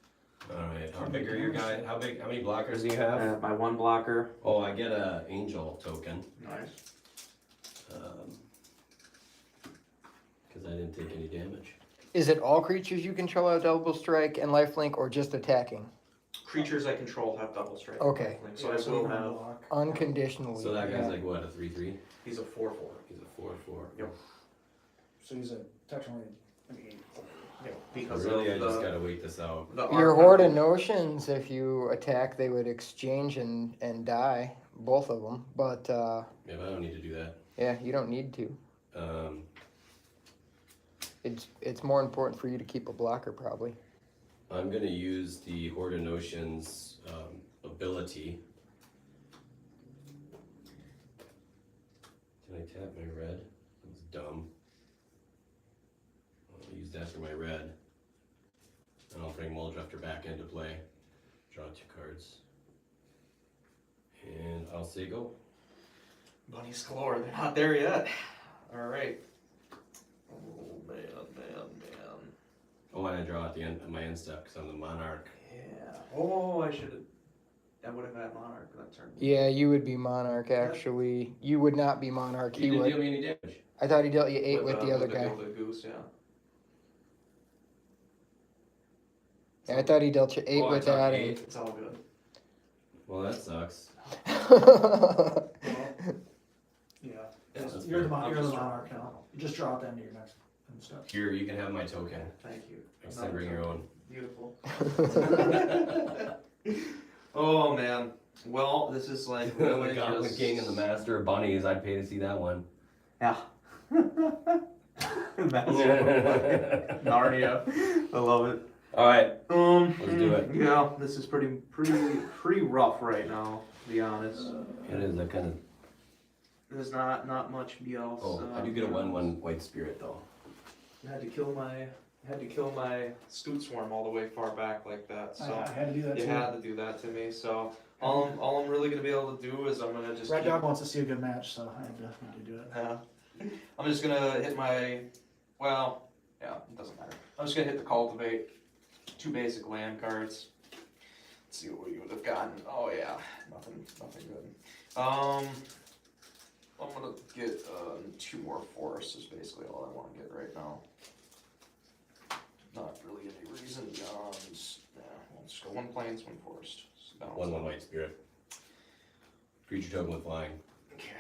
All right. How big are your guy? How many blockers do you I have? have my 1 blocker. Oh, I get a angel token. Nice. Because I didn't take any damage. Is it all creatures you control have double strike and lifelink or just attacking? Creatures I control have double strike. Okay. So Yeah, I you will can have. block. Unconditionally. So that guy's yeah. like what, a 3/3? He's a 4/4. He's a 4/4. Yep. So he's a technically an 8. Yeah, So because really, I of just the, gotta wait this out. Your arc Horde of number. Notions, if you attack, they would exchange and die, both of them. But Yeah, but I don't need to do that. yeah, you don't need to. It's more important for you to keep a blocker, probably. I'm gonna use the Horde of Notions ability. Did I tap my red? That was dumb. I'll use that for my red. And I'll bring Muldrifter back into play. Draw 2 cards. And I'll say go. Bunnies galore. They're not there yet. All right. Oh man. Oh, and I draw at the end of my end step because I'm the Monarch. Yeah. Oh, I should have. I would have had Monarch that turn. Yeah, you would be Monarch, actually. You would not be Monarch. You He didn't would. deal me any damage. I thought he dealt you 8 with the other guy. With the goose, yeah. I thought he dealt you 8 Oh, I with took that. 8. It's all good. Well, that sucks. Yeah, That's you're the fair. I'm you're the just monarch now. You just draw at the end of your next step. Here, you can have my token. Thank you. Next time, bring your own. Beautiful. Oh man. Well, this is like The really Goblin just... King and the Master of Bunnies. I'd pay to see that one. Yeah. That's Narnia. I love it. All right. Let's do it. Yeah, this is pretty rough right now, to be honest. It is that kind of. There's not much else. Oh, I do get a 1/1 white spirit though. I had to kill my Scoot Swarm all the way far back like that. So I had to do that you too. had to do that to me. So all I'm really gonna be able to do is I'm gonna just Red keep, Dog wants to see a good match, so I had to do it. I'm just gonna hit my, well, yeah, it doesn't matter. I'm just gonna hit the Cultivate, 2 basic land cards. Let's see what we would have gotten. Oh yeah, nothing good. I'm gonna get 2 more forests is basically all I want to get right now. Not really any reason beyond, yeah, we'll just go 1 plains, 1 forest. Just balance 1/1 out. white spirit. Creature token with flying. Okay.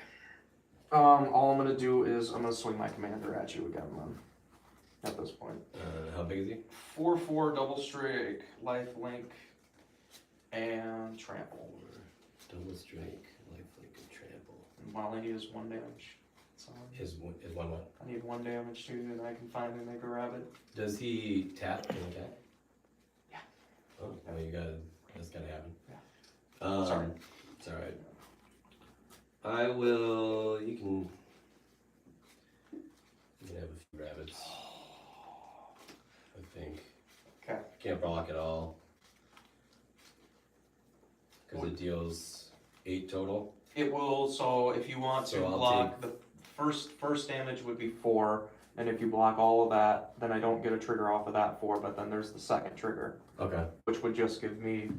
All I'm gonna do is I'm gonna swing my commander at you again then. At this point. How big is he? 4/4 double strike, life link, and trample. Double strike, lifelink, and trample. And all I need is 1 damage. So Is 1/1. I need 1 damage too, and I can finally make a rabbit. Does he tap? Can he tap? Yeah. Oh, well, you gotta. That's gotta happen. Yeah. Sorry. It's all right. I will. You can have a few rabbits. I think. Okay. Can't block at all. Because it deals 8 total. It will. So if you want to So I'll block the first damage would be 4, and if you block all of that, then I don't get a trigger off of that 4. But then there's the second trigger, Okay. which would just give me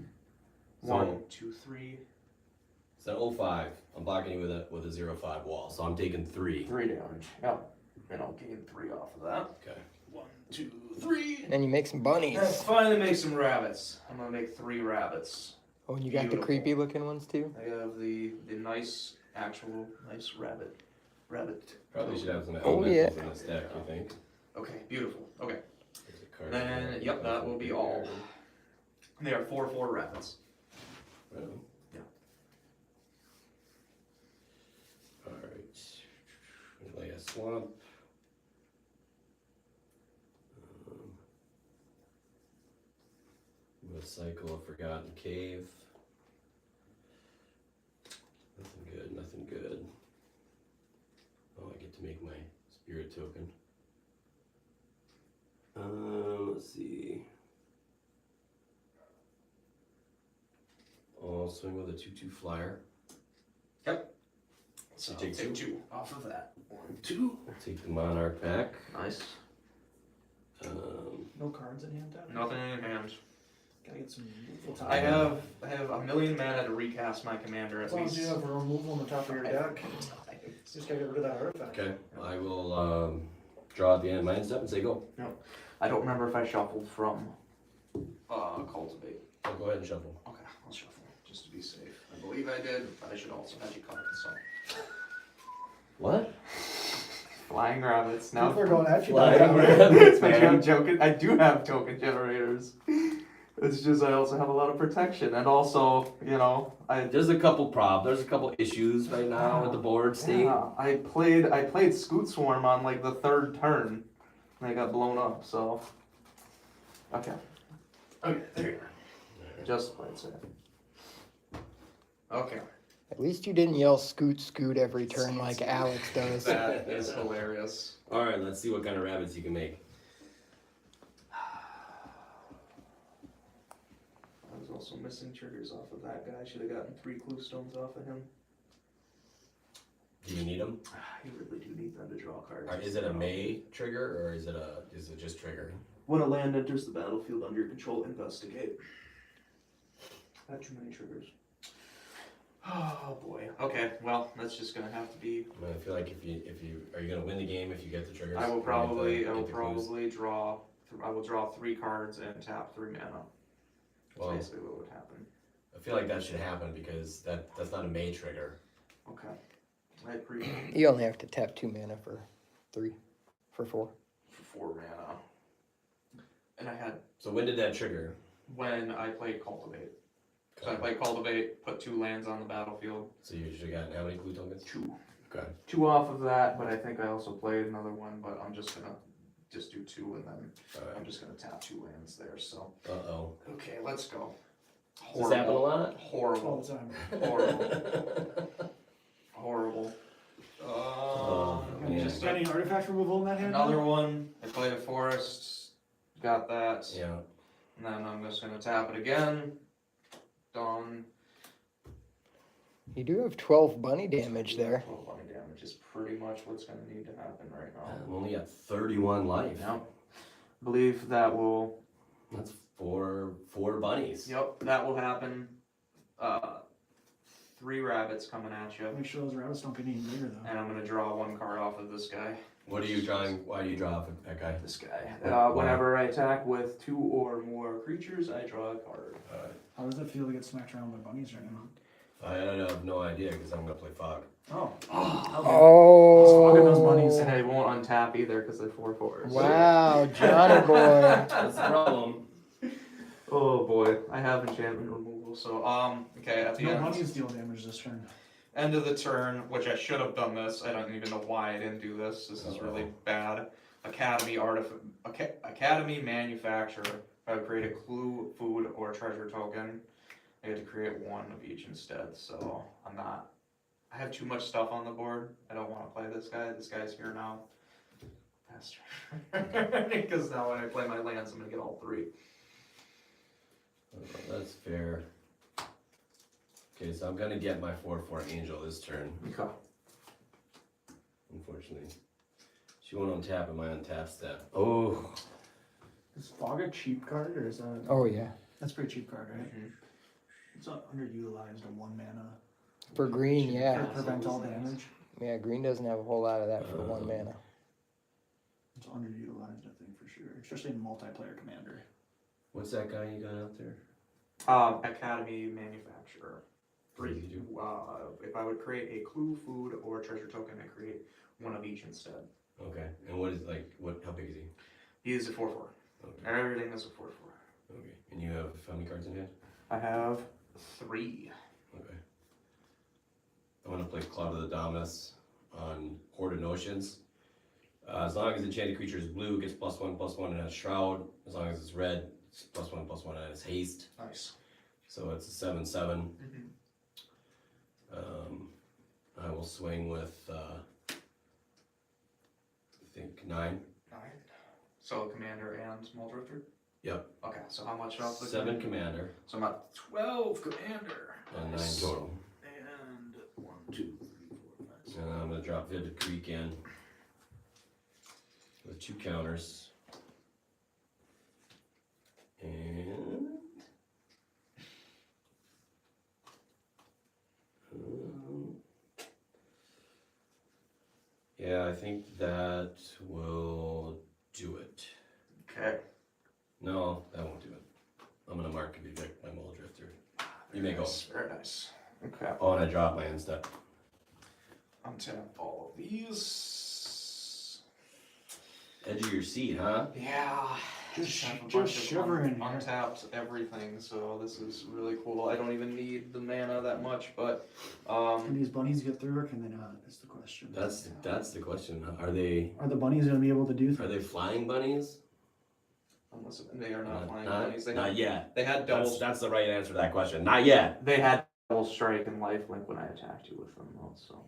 So- 1, 2, 3. It's an 05. I'm blocking you with a 0/5 wall, so I'm taking 3. 3 damage. Yep. And I'll gain 3 off of that. Okay. 1, 2, 3. And then you make some bunnies. Let's finally make some rabbits. I'm gonna make 3 rabbits. Oh, and you got the Beautiful. creepy looking ones too? I have the nice, actual, nice rabbit. Probably should have some Oh, elementals yeah. in this deck, you think? Okay, beautiful. Okay. There's a card Then, here. yep, that will be all. They are 4/4 rabbits. Right. Yeah. Alright. Lay a swamp. We'll cycle a forgotten cave. Nothing good, nothing good. Oh, I get to make my spirit token. Let's see. I'll swing with a 2/2 flyer. So take take 2. 2 off of that. 1, 2. I'll take the monarch back. Nice. No cards in hand, Dad? Nothing in hand. Gotta get some removal I time. have a million mana to recast my commander As at long as least. you have a removal on the top of your deck, you just gotta get rid of that artifact. Okay, I will draw at the end of my end step and say go. I don't remember if I shuffled from Cultivate. I'll go ahead and shuffle. Okay, I'll shuffle, just to be safe. I believe I did, but I should also have you covered, so. What? Flying rabbits, now. People are going at you. Flying Dad. rabbits, But man. I'm joking, I do have token generators. It's just I also have a lot of protection, and also, you know, There's a couple there's a couple issues right now with the board state. yeah, I played Scoot Swarm on like the 3rd turn, and I got blown up, so. Okay. Okay, there you are. Just play it safe. Okay. At least you didn't yell scoot scoot every turn like Alex does. That is hilarious. Alright, let's see what kind of rabbits you can make. I was also missing triggers off of that guy. I should have gotten 3 clue stones off of him. Do you need them? You really do need them to draw cards. Or is it a May trigger or is it just trigger? When a land enters the battlefield under your control, investigate. I had too many triggers. Oh boy. Okay, well, that's just gonna have to be. I feel like if you are you gonna win the game if you get the triggers? I will Or probably get the clues? draw. I will draw 3 cards and tap 3 mana. That's Well, basically what would happen. I feel like that should happen because that's not a May trigger. Okay. I appreciate You only have to tap 2 mana for 3, for 4. for 4 mana. And I had So when did that trigger? when I played Cultivate. So I played Cultivate, put 2 lands on the battlefield. So you should have gotten how many blue tokens? 2. Okay. 2 off of that, but I think I also played another one, but I'm just gonna just do 2 and then I'm Alright. just gonna tap 2 lands there, so. Uh-oh. Okay, let's go. Does this happen a lot? All Horrible. the time. Horrible. Horrible. Yeah. Just Any artifact removal in that hand? another one. I played a forest. Got that. Yeah. And then I'm just gonna tap it again. Done. You do have 12 bunny damage there. 12 bunny damage is pretty much what's gonna need to happen right now. I'm only at 31 life. Yep. Believe that will. That's four bunnies. Yep, that will happen. 3 rabbits coming at you, Make sure those rabbits don't get any bigger though. and I'm gonna draw 1 card off of this guy. What are you drawing? Why do you draw that guy? This guy. Why? Whenever I attack with 2 or more creatures, I draw a card. How does it feel to get smacked around by bunnies right now? I have no idea because I'm gonna play fog. Oh. Oh. those bunnies. And I won't untap either because they're 4/4s. Wow, Johnny boy. That's the problem. Oh boy, I have enchantment removal. So okay, at the No end. bunnies deal damage this turn. End of the turn, which I should have done this. I don't even know why I didn't do this. This is really bad. Academy manufacturer. I would create a clue, food, or treasure token. I had to create 1 of each instead. So I'm not. I have too much stuff on the board. I don't want to play this guy. This guy's here now. Faster. Because now when I play my lands, I'm gonna get all 3. That's fair. Okay, so I'm gonna get my 4/4 angel this turn. Okay. Unfortunately, she won't untap in my untap step. Oh, Is Fog a cheap card or is that? Oh, yeah. That's a pretty cheap card, right? Mhm. It's not underutilized, a 1 mana. For green, To yeah. prevent all damage. Yeah, green doesn't have a whole lot of that for 1 mana. It's underutilized, I think, for sure. Especially in multiplayer commander. what's that guy you got out there? Academy manufacturer. What does he do? If I would create a clue, food, or treasure token, I create 1 of each instead. Okay, and what is how big is he? He is a 4/4. Okay, Everything is a 4/4. okay. And you have how many cards in hand? I have 3. Okay. I want to play Cloud of the Damas on Horde of Notions. As long as the enchanted creature is blue, it gets +1/+1 and has Shroud. As long as it's red, it's +1/+1 and has Haste. Nice. So it's a 7/7. Mm-hmm. I will swing with, I think 9. 9. So commander and small drifter? Yep. Okay, so how much off the 7 commander So I'm at 12 commander. and 9 Nice. total. And 1, 2, 3, 4, 5, 6. And I'm gonna drop Vivid Creek in with 2 counters. And yeah, I think that will do it. Okay. No, that won't do it. I'm gonna mark and evict my Mole Drifter. You may go. Nice, very nice. Okay. Oh, and I dropped my end step. Untap all of these. Edge of your seat, huh? Yeah. Just have a just bunch of shivering here. untapped everything, so this is really cool. I don't even need the mana that much, but Can these bunnies get through or can they not, is the question. That's the question. Are they Are the bunnies gonna be able to do that? flying bunnies? unless they are not flying Not, bunnies. They not had, yet. they had double That's the right answer to that question. Not yet. they had double strike and lifelink when I attacked you with them though, so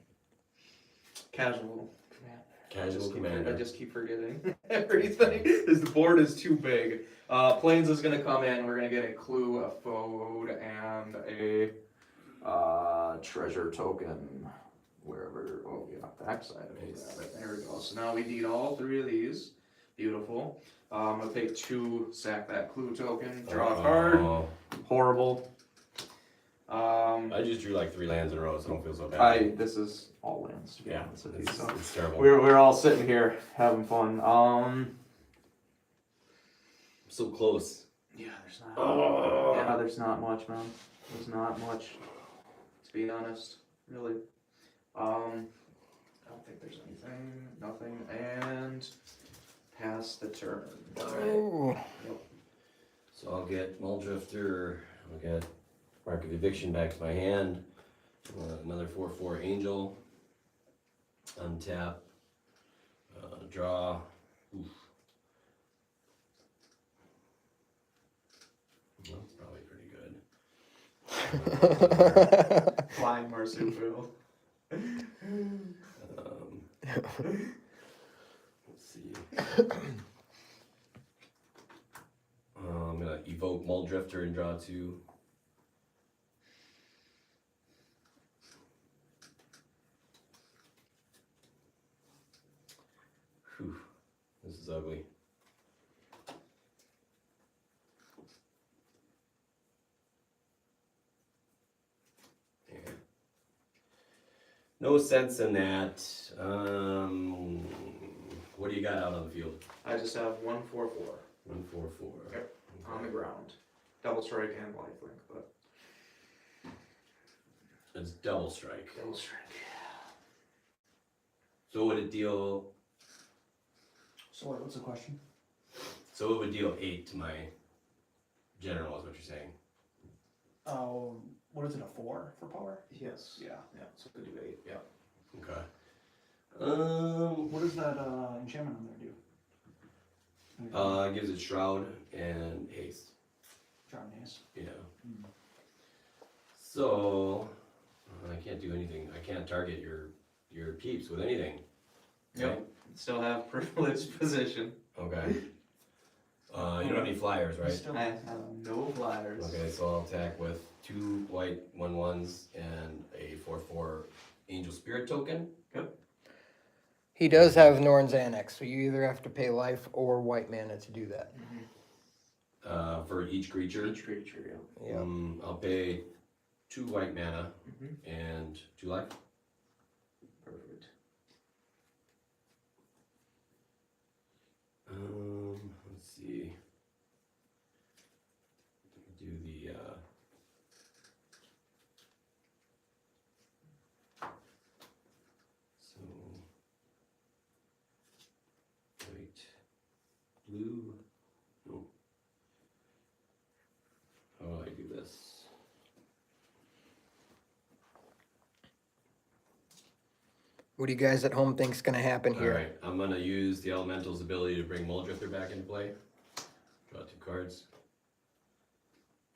casual commander. Casual I commander. just keep forgetting everything. The board is too big. Plains is gonna come in. We're gonna get a clue, a food, and a treasure token. Wherever, oh yeah, backside of that. There we go. So now we need all 3 of these. Beautiful. I'm gonna take 2, sack that clue token, draw a card. Oh, Horrible. I just drew like 3 lands in a row, so I don't feel so bad. This is all lands. To be Yeah, honest with you, it's, so. it's terrible. We're all sitting here having fun. So close. Yeah, there's not. Oh. Yeah, there's not much, man. There's not much, to be honest. Really. I don't think there's anything. Nothing. And pass the turn. Oh. So I'll get Muldrifter, I'll get Mark of Eviction back to my hand, another 4/4 Angel, untap, draw. Oof. Well, that's probably pretty good. Flying Marsupial. Let's see. I'm gonna evoke Muldrifter and draw 2. Whew, this is ugly. Yeah. No sense in that. What do you got out on the field? I just have 1/4/4 1/4/4. Yep. on the ground. Double strike and lifelink, but It's double strike. double strike. So would it deal? So what's the question? So it would deal 8 to my general, is what you're saying? Oh, what is it, a 4 for power? Yes. Yeah. Yeah, so could do 8, yeah. Okay. What does that enchantment on there do? It gives it shroud and haste. Drown Ace. Yeah. Hmm. So I can't do anything. I can't target your peeps with anything. Yep. Right? Still have privileged position. Okay. You don't have any flyers, right? Still- I have no flyers. Okay, so I'll attack with 2 white 1/1s and a 4/4 Angel Spirit token. He does have Norn's Annex, so you either have to pay life or white mana to do that. For each creature. Each creature, yeah. Yeah. I'll pay 2 white mana Mhm. and 2 life. Perfect. Let's see. Do the so white, blue. No. How do I do this? What do you guys at home think's gonna happen here? Alright, I'm gonna use the Elemental's ability to bring Muldrifter back into play. Draw 2 cards.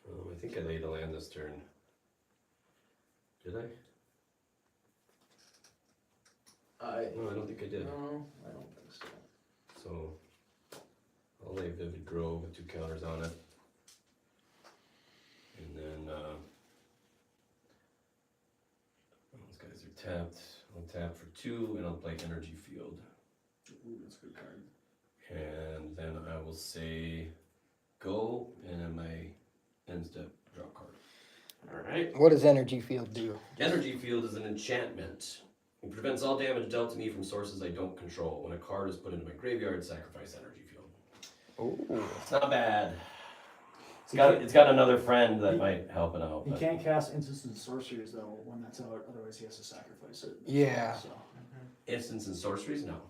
I think I laid a land this turn. Did I? No, I don't think I did. No, I don't think so. So I'll lay Vivid Grove with 2 counters on it. And then those guys are tapped. I'll tap for 2 and I'll play Energy Field. Ooh, that's a good card. And then I will say go, and then my end step draw a card. Alright. What does Energy Field do? Energy Field is an enchantment. It prevents all damage dealt to me from sources I don't control. When a card is put into my graveyard, sacrifice Energy Field. Ooh. It's not bad. It's got another friend that might help it out. He but- can't cast instants and sorceries though when that's out, otherwise he has to sacrifice it. Yeah. So, Instants and sorceries? No.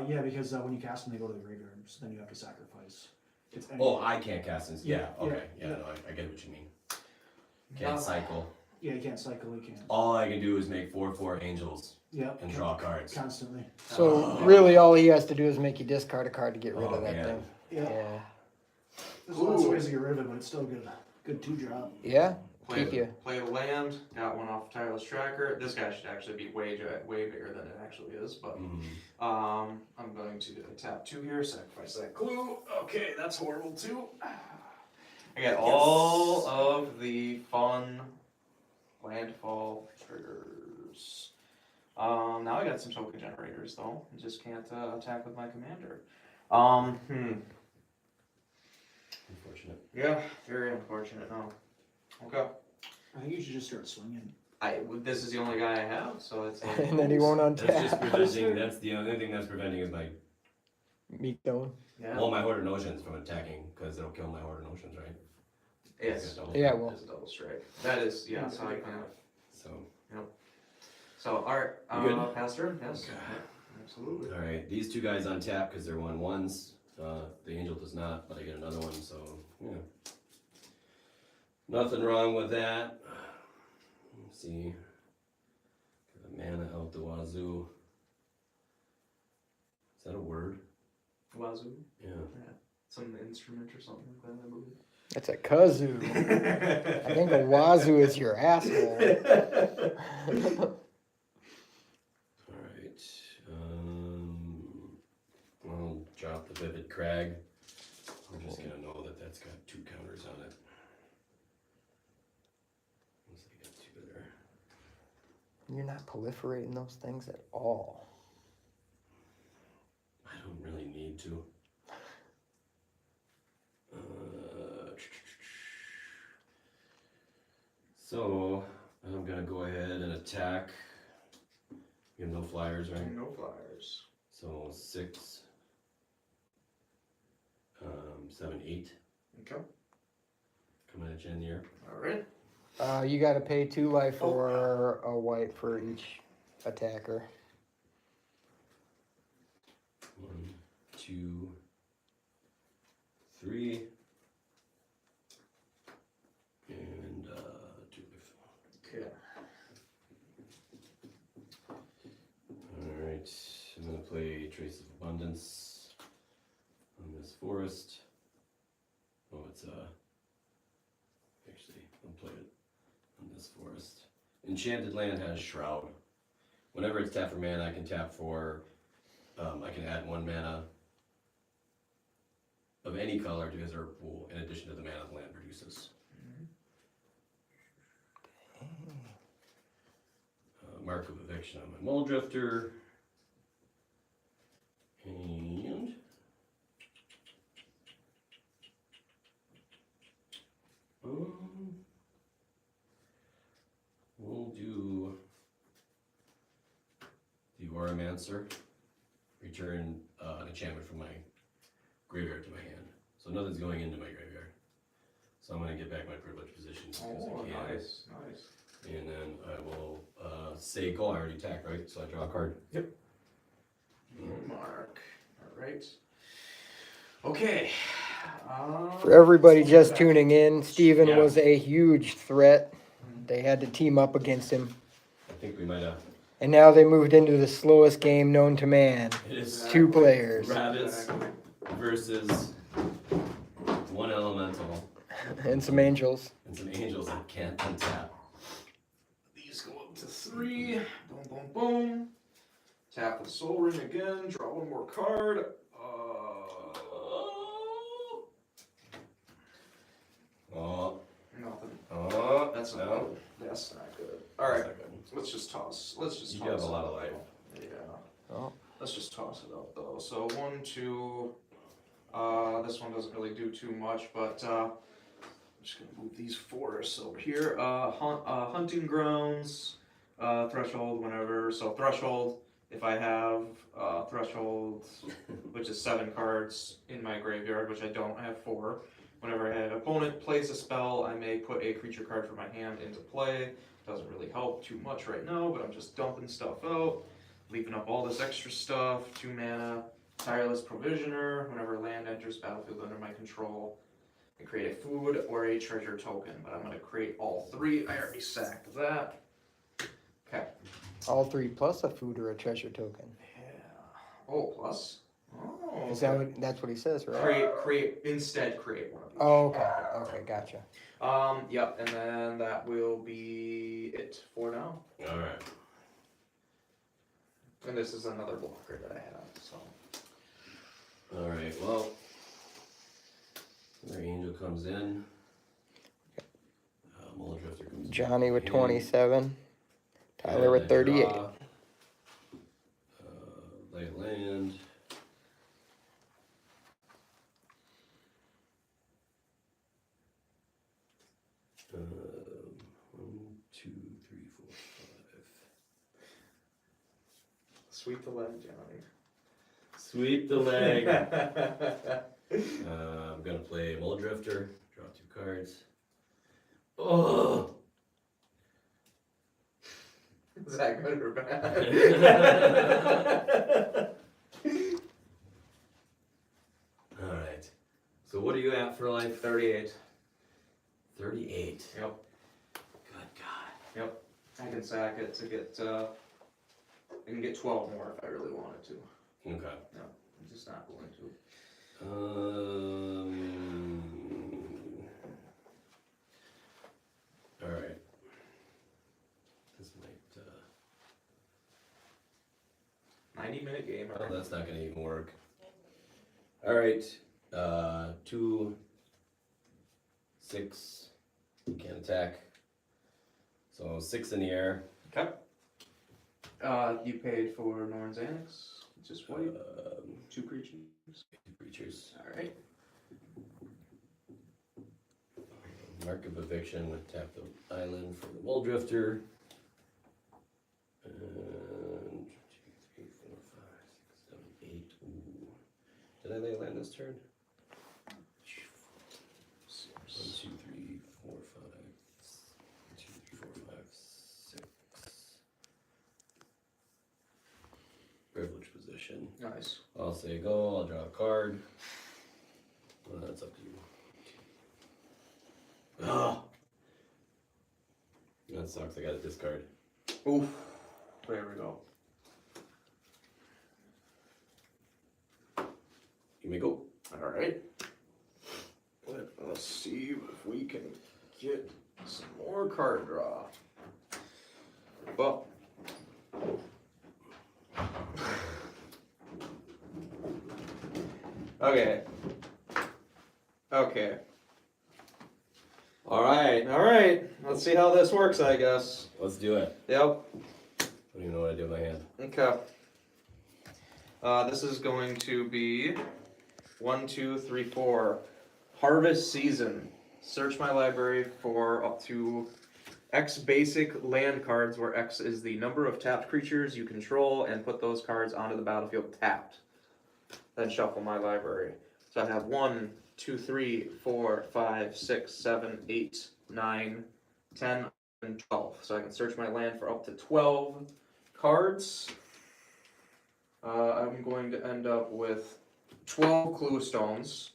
yeah, because when you cast them, they go to the graveyard, so then you have to sacrifice. It's Oh, I can't cast instants. Yeah, Yeah, okay. yeah. Yeah, no, I get what you mean. Can't cycle. Yeah, you can't cycle, you can't. All I can do is make 4/4 angels Yeah. and draw cards. Constantly. So really all he has to do is make you discard a card to get rid Oh, of that man. thing. Yeah. Yeah. There's lots of ways to get rid of it, but it's still good. Good 2-drop. Yeah? Play, Keep you. play the land, got one off Tireless Tracker. This guy should actually be way bigger than it actually is, but Mhm. I'm going to tap 2 here, sacrifice that clue. Okay, that's horrible too. I got all of the fun landfall triggers. Now I got some token generators though. I just can't attack with my commander. Unfortunate. Yeah, very unfortunate. No. Okay. I think you should just start swinging. This is the only guy I have, so it's like. And then he won't That's just untap. preventing, that's the only thing that's preventing is my Meat Stone. Yeah. Well, my Horde of Notions from attacking, because it'll kill my Horde of Notions, right? Yes. Yeah, well. It's a double strike. That is, yeah, that's how you can have. So, So, alright, You good? pass turn, yes. Okay. Yeah, absolutely. alright, these two guys untap because they're 1/1s. The Angel does not, but I get another one, so, yeah. Nothing wrong with that. Let's see. Got a mana out the wazoo. Is that a word? Wazoo. Yeah. Some instrument or something like that, I believe. That's a kazoo. I think a wazoo is your asshole. Alright. I'll drop the Vivid Crag. I'm just gonna know that that's got 2 counters on it. Once I get 2 there. You're not proliferating those things at all. I don't really need to. So I'm gonna go ahead and attack. You have no flyers, right? No flyers. So 6, 7, 8. Okay. Coming at you in the air. Alright. You gotta pay 2 life or a white for each attacker. 1, 2, 3. And 2 life. Okay. Alright, I'm gonna play Trace of Abundance on this forest. Oh, it's actually, I'll play it on this forest. Enchanted Land has Shroud. Whenever it's tapped for mana, I can tap for, I can add 1 mana of any color to his or her pool in addition to the mana the land produces. Mark of Eviction on my Muldrifter. And we'll do the Oromancer. Return an enchantment from my graveyard to my hand. So nothing's going into my graveyard. So I'm going to get back my privileged position because Oh, I can. nice, nice. And then I will say go. I already attacked, right? So I draw a card. Yep. Mark. Alright. Okay. For everybody just tuning in, Steven Yeah. was a huge threat. They had to team up against him. I think we might have. And now they moved into the slowest game known to man. It is 2 players. rabbits versus 1 elemental And some angels. and some angels that can't untap. These go up to 3. Boom, boom, boom. Tap the Soul Ring again. Draw 1 more card. Oh, Nothing. oh, That's not no. good. That's not good. That's Alright, not good. let's just toss. Let's just You toss have a it lot of out, life. though. Yeah. Oh. Let's just toss it out though. So 1, 2. This one doesn't really do too much, but I'm just gonna move these forests over here. Hunting grounds, threshold whenever. So threshold, if I have threshold, which is 7 cards in my graveyard, which I don't, I have 4. Whenever an opponent plays a spell, I may put a creature card from my hand into play. Doesn't really help too much right now, but I'm just dumping stuff out, leaving up all this extra stuff. 2 mana, Tireless Provisioner. Whenever land enters battlefield under my control, I create a food or a treasure token, but I'm going to create all 3. I already sacked that. Okay. All 3 plus a food or a treasure token. Yeah. Oh, plus? Oh. Is that what, that's what he says, right? Create one of these. Oh, okay. Okay, gotcha. Yep, and then that will be it for now. Alright. And this is another blocker that I have, so. Alright, well. Their angel comes in. Muldrifter comes in. Johnny with Hand. 27. Tyler And with I 38. draw, lay of land. Um, 1, 2, 3, 4, 5, Sweep the leg, Johnny. Sweep the leg. I'm gonna play Mole Drifter. Draw 2 cards. Oh. Is that good or bad? All right. So what are you at for life? 38. 38. Yep. Good God. Yep. I can sack it to get, I can get 12 more if I really wanted to. Okay. I'm just not going to. All right. This might. 90-minute game. Oh, that's not gonna even work. All right. 2, 6. You can't attack. So 6 in the air. Okay. You paid for Norn's Annex, just white, 2 creatures. 2 creatures. Alright. Mark of Eviction. Tap the island for the Mole Drifter. And 1, 2, 3, 4, 5, 6, 7, 8. Ooh. Did I lay a land this turn? 1, 2, 3, 4, 5. 2, 3, 4, 5, 6. Privileged position. Nice. I'll say go. I'll draw a card. Well, that's up to you. Oh. That sucks. I got to discard. Oof. There we go. You may go. Alright. Let us see if we can get some more card draw. Well. Okay. Okay. Alright. Let's see how this works, I guess. Let's do it. Yep. I don't even know what I do with my hand. Okay. This is going to be 1, 2, 3, 4. Harvest season. Search my library for up to X basic land cards, where X is the number of tapped creatures you control, and put those cards onto the battlefield tapped. Then shuffle my library. So I have 1, 2, 3, 4, 5, 6, 7, 8, 9, 10, and 12. So I can search my land for up to 12 cards. I'm going to end up with 12 clue stones,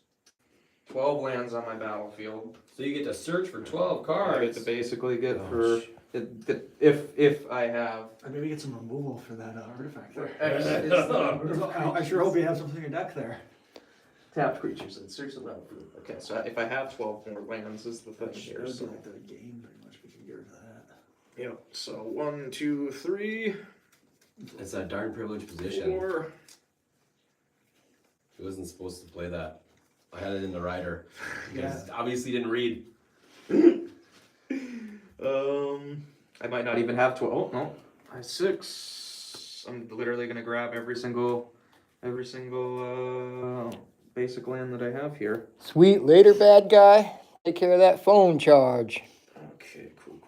12 lands on my battlefield. So you get to search for 12 I get cards. to basically get Oh, for if I have. And maybe get some removal for that artifact there. X is the I sure hope you have something in your deck there. tapped creatures and search the battlefield. Okay, so if I have 12 more lands, is the thing here. That would So. be like the game, pretty much. We can get rid of that. Yep. So 1, 2, 3, It's that darn privileged position. 4. He wasn't supposed to play that. I had it in the rider. Because obviously didn't read. I might not even have 12. Oh no, I have 6. I'm literally gonna grab every single basic land that I have here. Sweet. Later, bad guy. Take care of that phone charge. Okay, cool.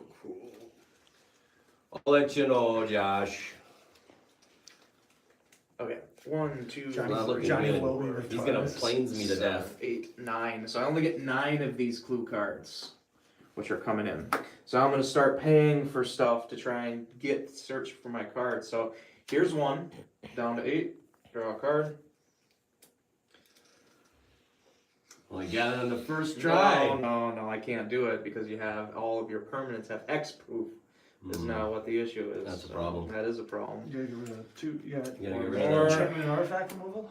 I'll let you know, Josh. Okay, 1, 2, Johnny- Not looking Johnny good. will be He's gonna victorious. plains me to 7, death. 8, 9. So I only get 9 of these clue cards, which are coming in. So I'm gonna start paying for stuff to try and search for my cards. So here's 1, down to 8. Draw a card. Well, I got it on the first try. No, I can't do it because you have all of your permanents have X proof. Is not what the issue is. That's a problem. That is a problem. You gotta get rid of 2. You gotta You gotta get Or- rid of or- that. check an artifact removal?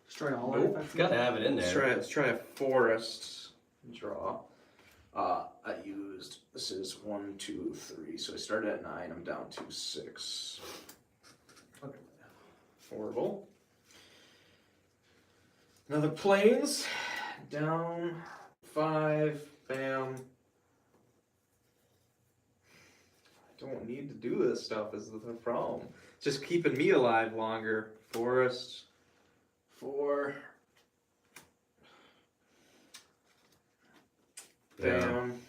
Destroy all Nope. artifacts? Gotta have it in Let's there. try a forest draw. I used, this is 1, 2, 3. So I started at 9. I'm down to 6. Okay. Horrible. Another plains. Down 5. Bam. I don't need to do this stuff is the problem. It's just keeping me alive longer. Forest. 4. Yeah. Bam.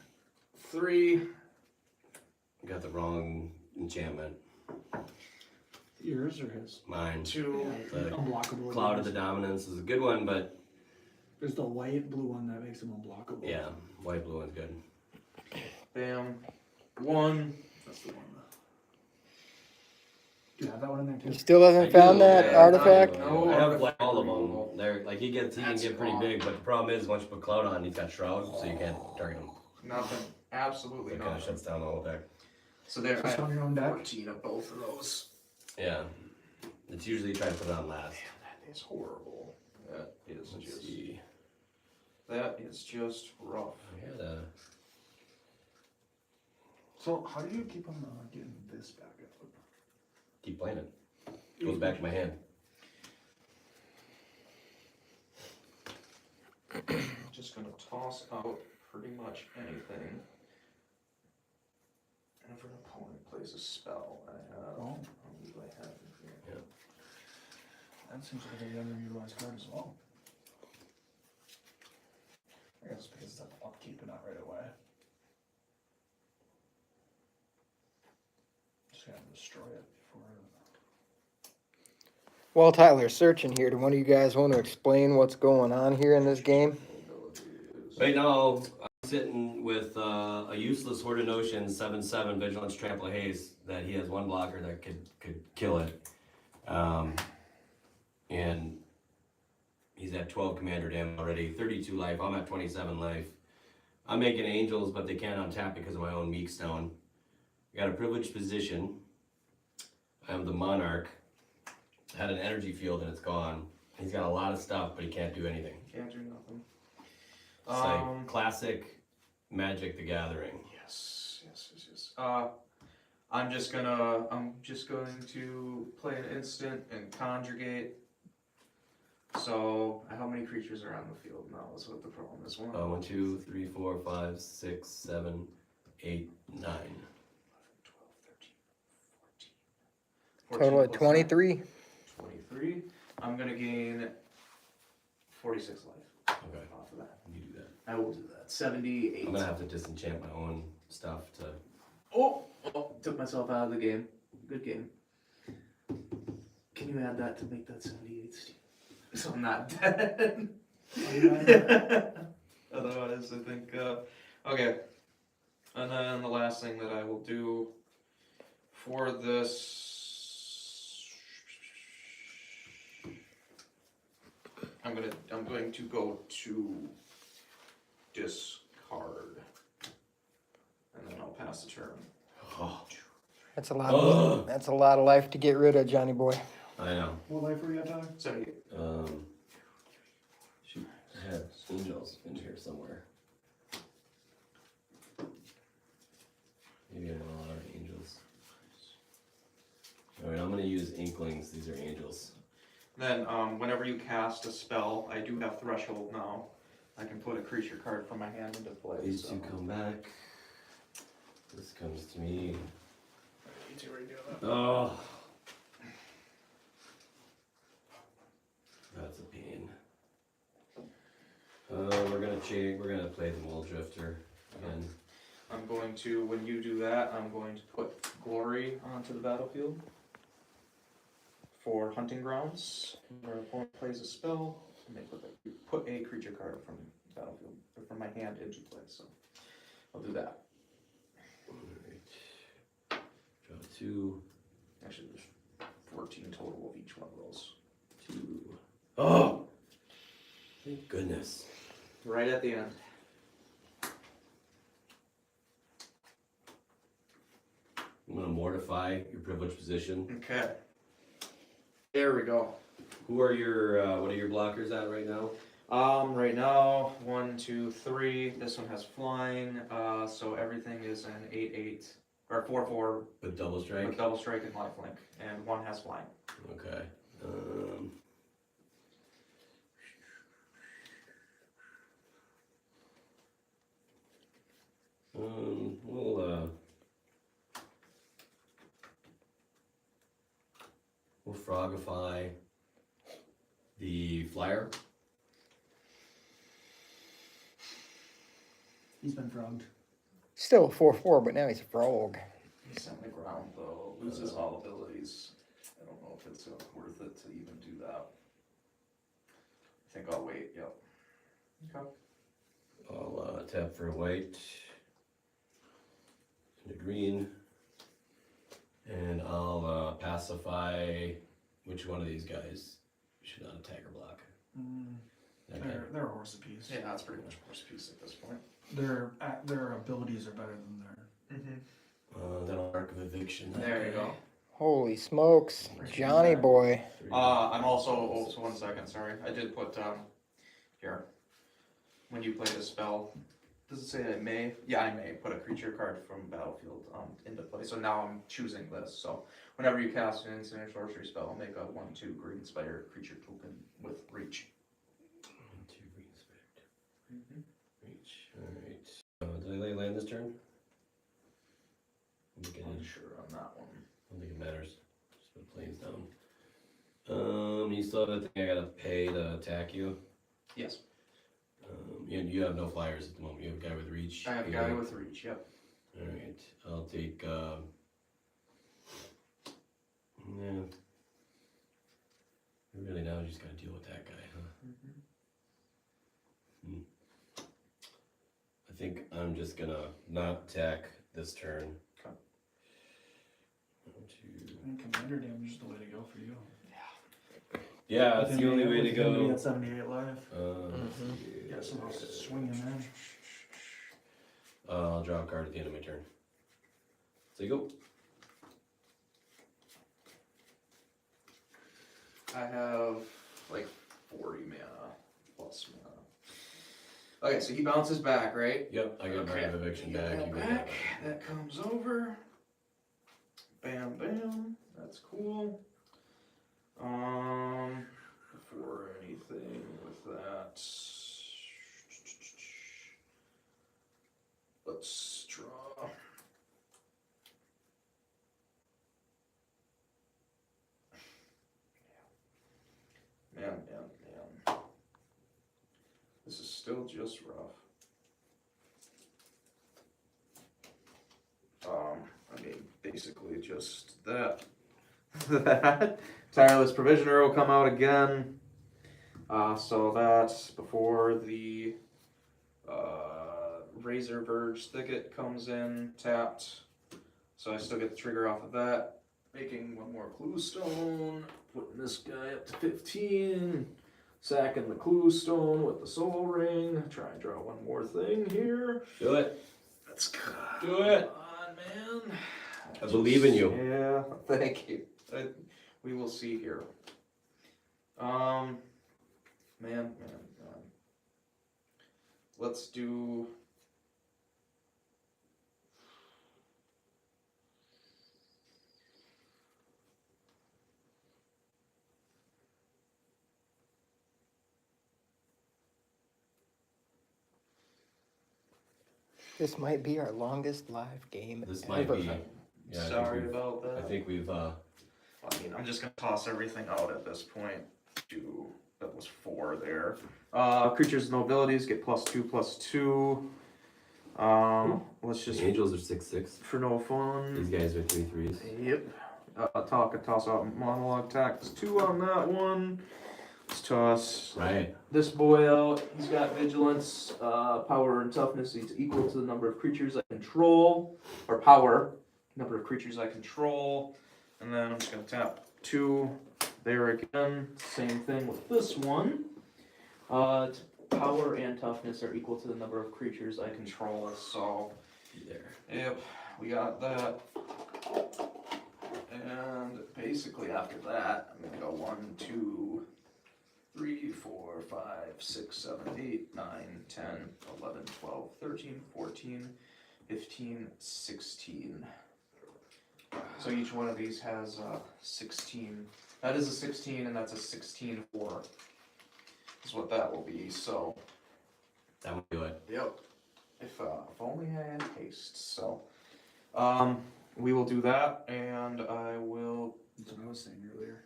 3. Got the wrong enchantment. Yours or his? Mine. Two The unblockable. Cloud of the Dominance is a good one, but There's the white blue one that makes them unblockable. yeah, white blue one's good. Bam. 1. That's the one. Do you have that one in there You too? still haven't found that Yeah, artifact? No I have artifact like all of removal. them. They're like he can That's get pretty wrong. big, but the problem is once you put Cloud on, he's got Shroud, so you can't target him. Nothing. Absolutely It kind of nothing. shuts down the whole deck. So there, I Just on have your own deck? 14 of both of those. Yeah, it's usually try to put it on last. That is horrible. That is Let's just. see. That is just rough. I had a So how do you keep on getting this back up? keep playing it. Goes back to my hand. Just gonna toss out pretty much anything. And if an opponent plays a spell, I have. Oh. How many do I have in here? That seems like a underutilized card as well. I guess because it's upkeep and not right away. Just gotta destroy it before. While Tyler's searching here, do one of you guys want to explain what's going on here in this game? Right now, I'm sitting with a useless Horde of Notions 7/7 Vigilance Trample Haze that he has one blocker that could kill it. And he's at 12 commander damage already, 32 life. I'm at 27 life. I'm making angels, but they can't untap because of my own Meek Stone. I got a privileged position. I'm the Monarch. I had an energy field and it's gone. He's got a lot of stuff, but he can't do anything. Can't do nothing. It's like classic Magic the Gathering. Yes. I'm just going to play an instant and conjugate. So, how many creatures are on the field now is what the problem is. 1, 2, 3, 4, 5, 6, 7, 8, 9. 12, 13, 14. Total 14 of plus 23. 23. I'm gonna gain 46 life Okay, off of that. you do that. I will do that. 78. I'm gonna have to disenchant my own stuff to. Oh, took myself out of the game. Good game. Can you add that to make that 78, Steve? So I'm not dead. Otherwise, I think. Okay. And then the last thing that I will do for this, I'm going to go to discard, and then I'll pass the turn. Oh, That's a lot. Of, that's a lot of life to get rid of, Johnny boy. I know. What life were you at, Tyler? 78. Shoot, I have angels in here somewhere. Maybe I want a lot of angels. Alright, I'm gonna use Inklings. These are angels. Then, whenever you cast a spell, I do have Threshold now. I can put a creature card from my hand into play. These so. two come back. This comes to me. You two already do that. Oh. That's a pain. We're gonna play the Mole Drifter again. I'm going to, when you do that, I'm going to put Glory onto the battlefield for Hunting Grounds. Where opponent plays a spell, and they put a creature card from the battlefield, or from my hand into play, so I'll do that. Alright. Draw 2. Actually, there's 14 total of each one of those. 2. Oh! Thank goodness. Right at the end. I'm gonna mortify your privileged position. Okay. There we go. Who are your, what are your blockers at right now? Right now, 1, 2, 3. This one has flying, so everything is an 8/8 or 4/4 With double strike? with double strike and lifelink, and one has flying. Okay. We'll frogify the flyer. He's been frogged. Still a 4/4, but now he's a frog. He's on the ground though, loses all abilities. I don't if it's worth it to even do that. I think I'll wait, yep. Okay. I'll tap for a white and a green, and I'll pacify which one of these guys should not attack or block. That guy. They're a horse apiece. Yeah, that's pretty much horse piece at this point. Their abilities are better than their. Then I'll Arc of Eviction. that There you guy. go. Holy smokes, Johnny boy. I'm also 1 second, sorry. I did put, here. When you play the spell, does it say I may? Yeah, I may put a creature card from battlefield into play. So now I'm choosing this. So whenever you cast an instant or sorcery spell, make a 1/2 green spider creature token with reach. 1/2 green spirit. Reach. Alright. Did I lay land this turn? I think I I'm did. sure on that one. I don't think it matters. Just put planes down. You still have that thing I gotta pay to attack you. Yes. You have no flyers at the moment. You have a guy with reach. I have a guy with reach, yep. Alright, I'll take, yeah. Really now you just gotta deal with that guy, huh? I think I'm just gonna not attack this turn. Okay. 1, 2. I think commander damage is the way to go for you. Yeah, that's the only way to go. At 78 life. Yeah, Yeah, somehow swinging in. I'll draw a card at the end of my turn. So you go. I have like 40 mana plus mana. Okay, so he bounces back, right? Yep, I got my Okay. eviction You get back. that You got back. that. That comes over. Bam, bam. That's cool. Before anything with that, let's draw. Man. This is still just rough. I mean, basically just that. That. Tireless Provisioner will come out again. So that's before the Razor Verge Thicket comes in, tapped. So I still get the trigger off of that. Making one more Clue Stone, putting this guy up to 15. Sacking the Clue Stone with the Soul Ring. Try and draw one more thing here. Do it. Let's go. Do it. Come on, man. I believe in you. Yeah, thank you. We will see here. Man. Let's do. This might be our longest live game This ever. might be. Yeah, Sorry about that. I think we've. I mean, I'm just gonna toss everything out at this point. That was 4 there. Creatures and abilities get +2/+2. Let's just Angels are 6/6. for no fun. These guys are 3/3s. Yep. Toss out monologue tax 2 on that one. Let's toss Right. this boy out. He's got vigilance, power, and toughness. He's equal to the number of creatures I control, or power, number of creatures I control. And then I'm just gonna tap 2 there again. Same thing with this one. Power and toughness are equal to the number of creatures I control. So, There. yep, we got that. And basically after that, I'm gonna go 1, 2, 3, 4, 5, 6, 7, 8, 9, 10, 11, 12, 13, 14, 15, 16. So each one of these has 16. That is a 16 and that's a 16/4. Is what that will be. So That would do it. yep. If only I had haste. So we will do that, and I will. That's what I was saying earlier.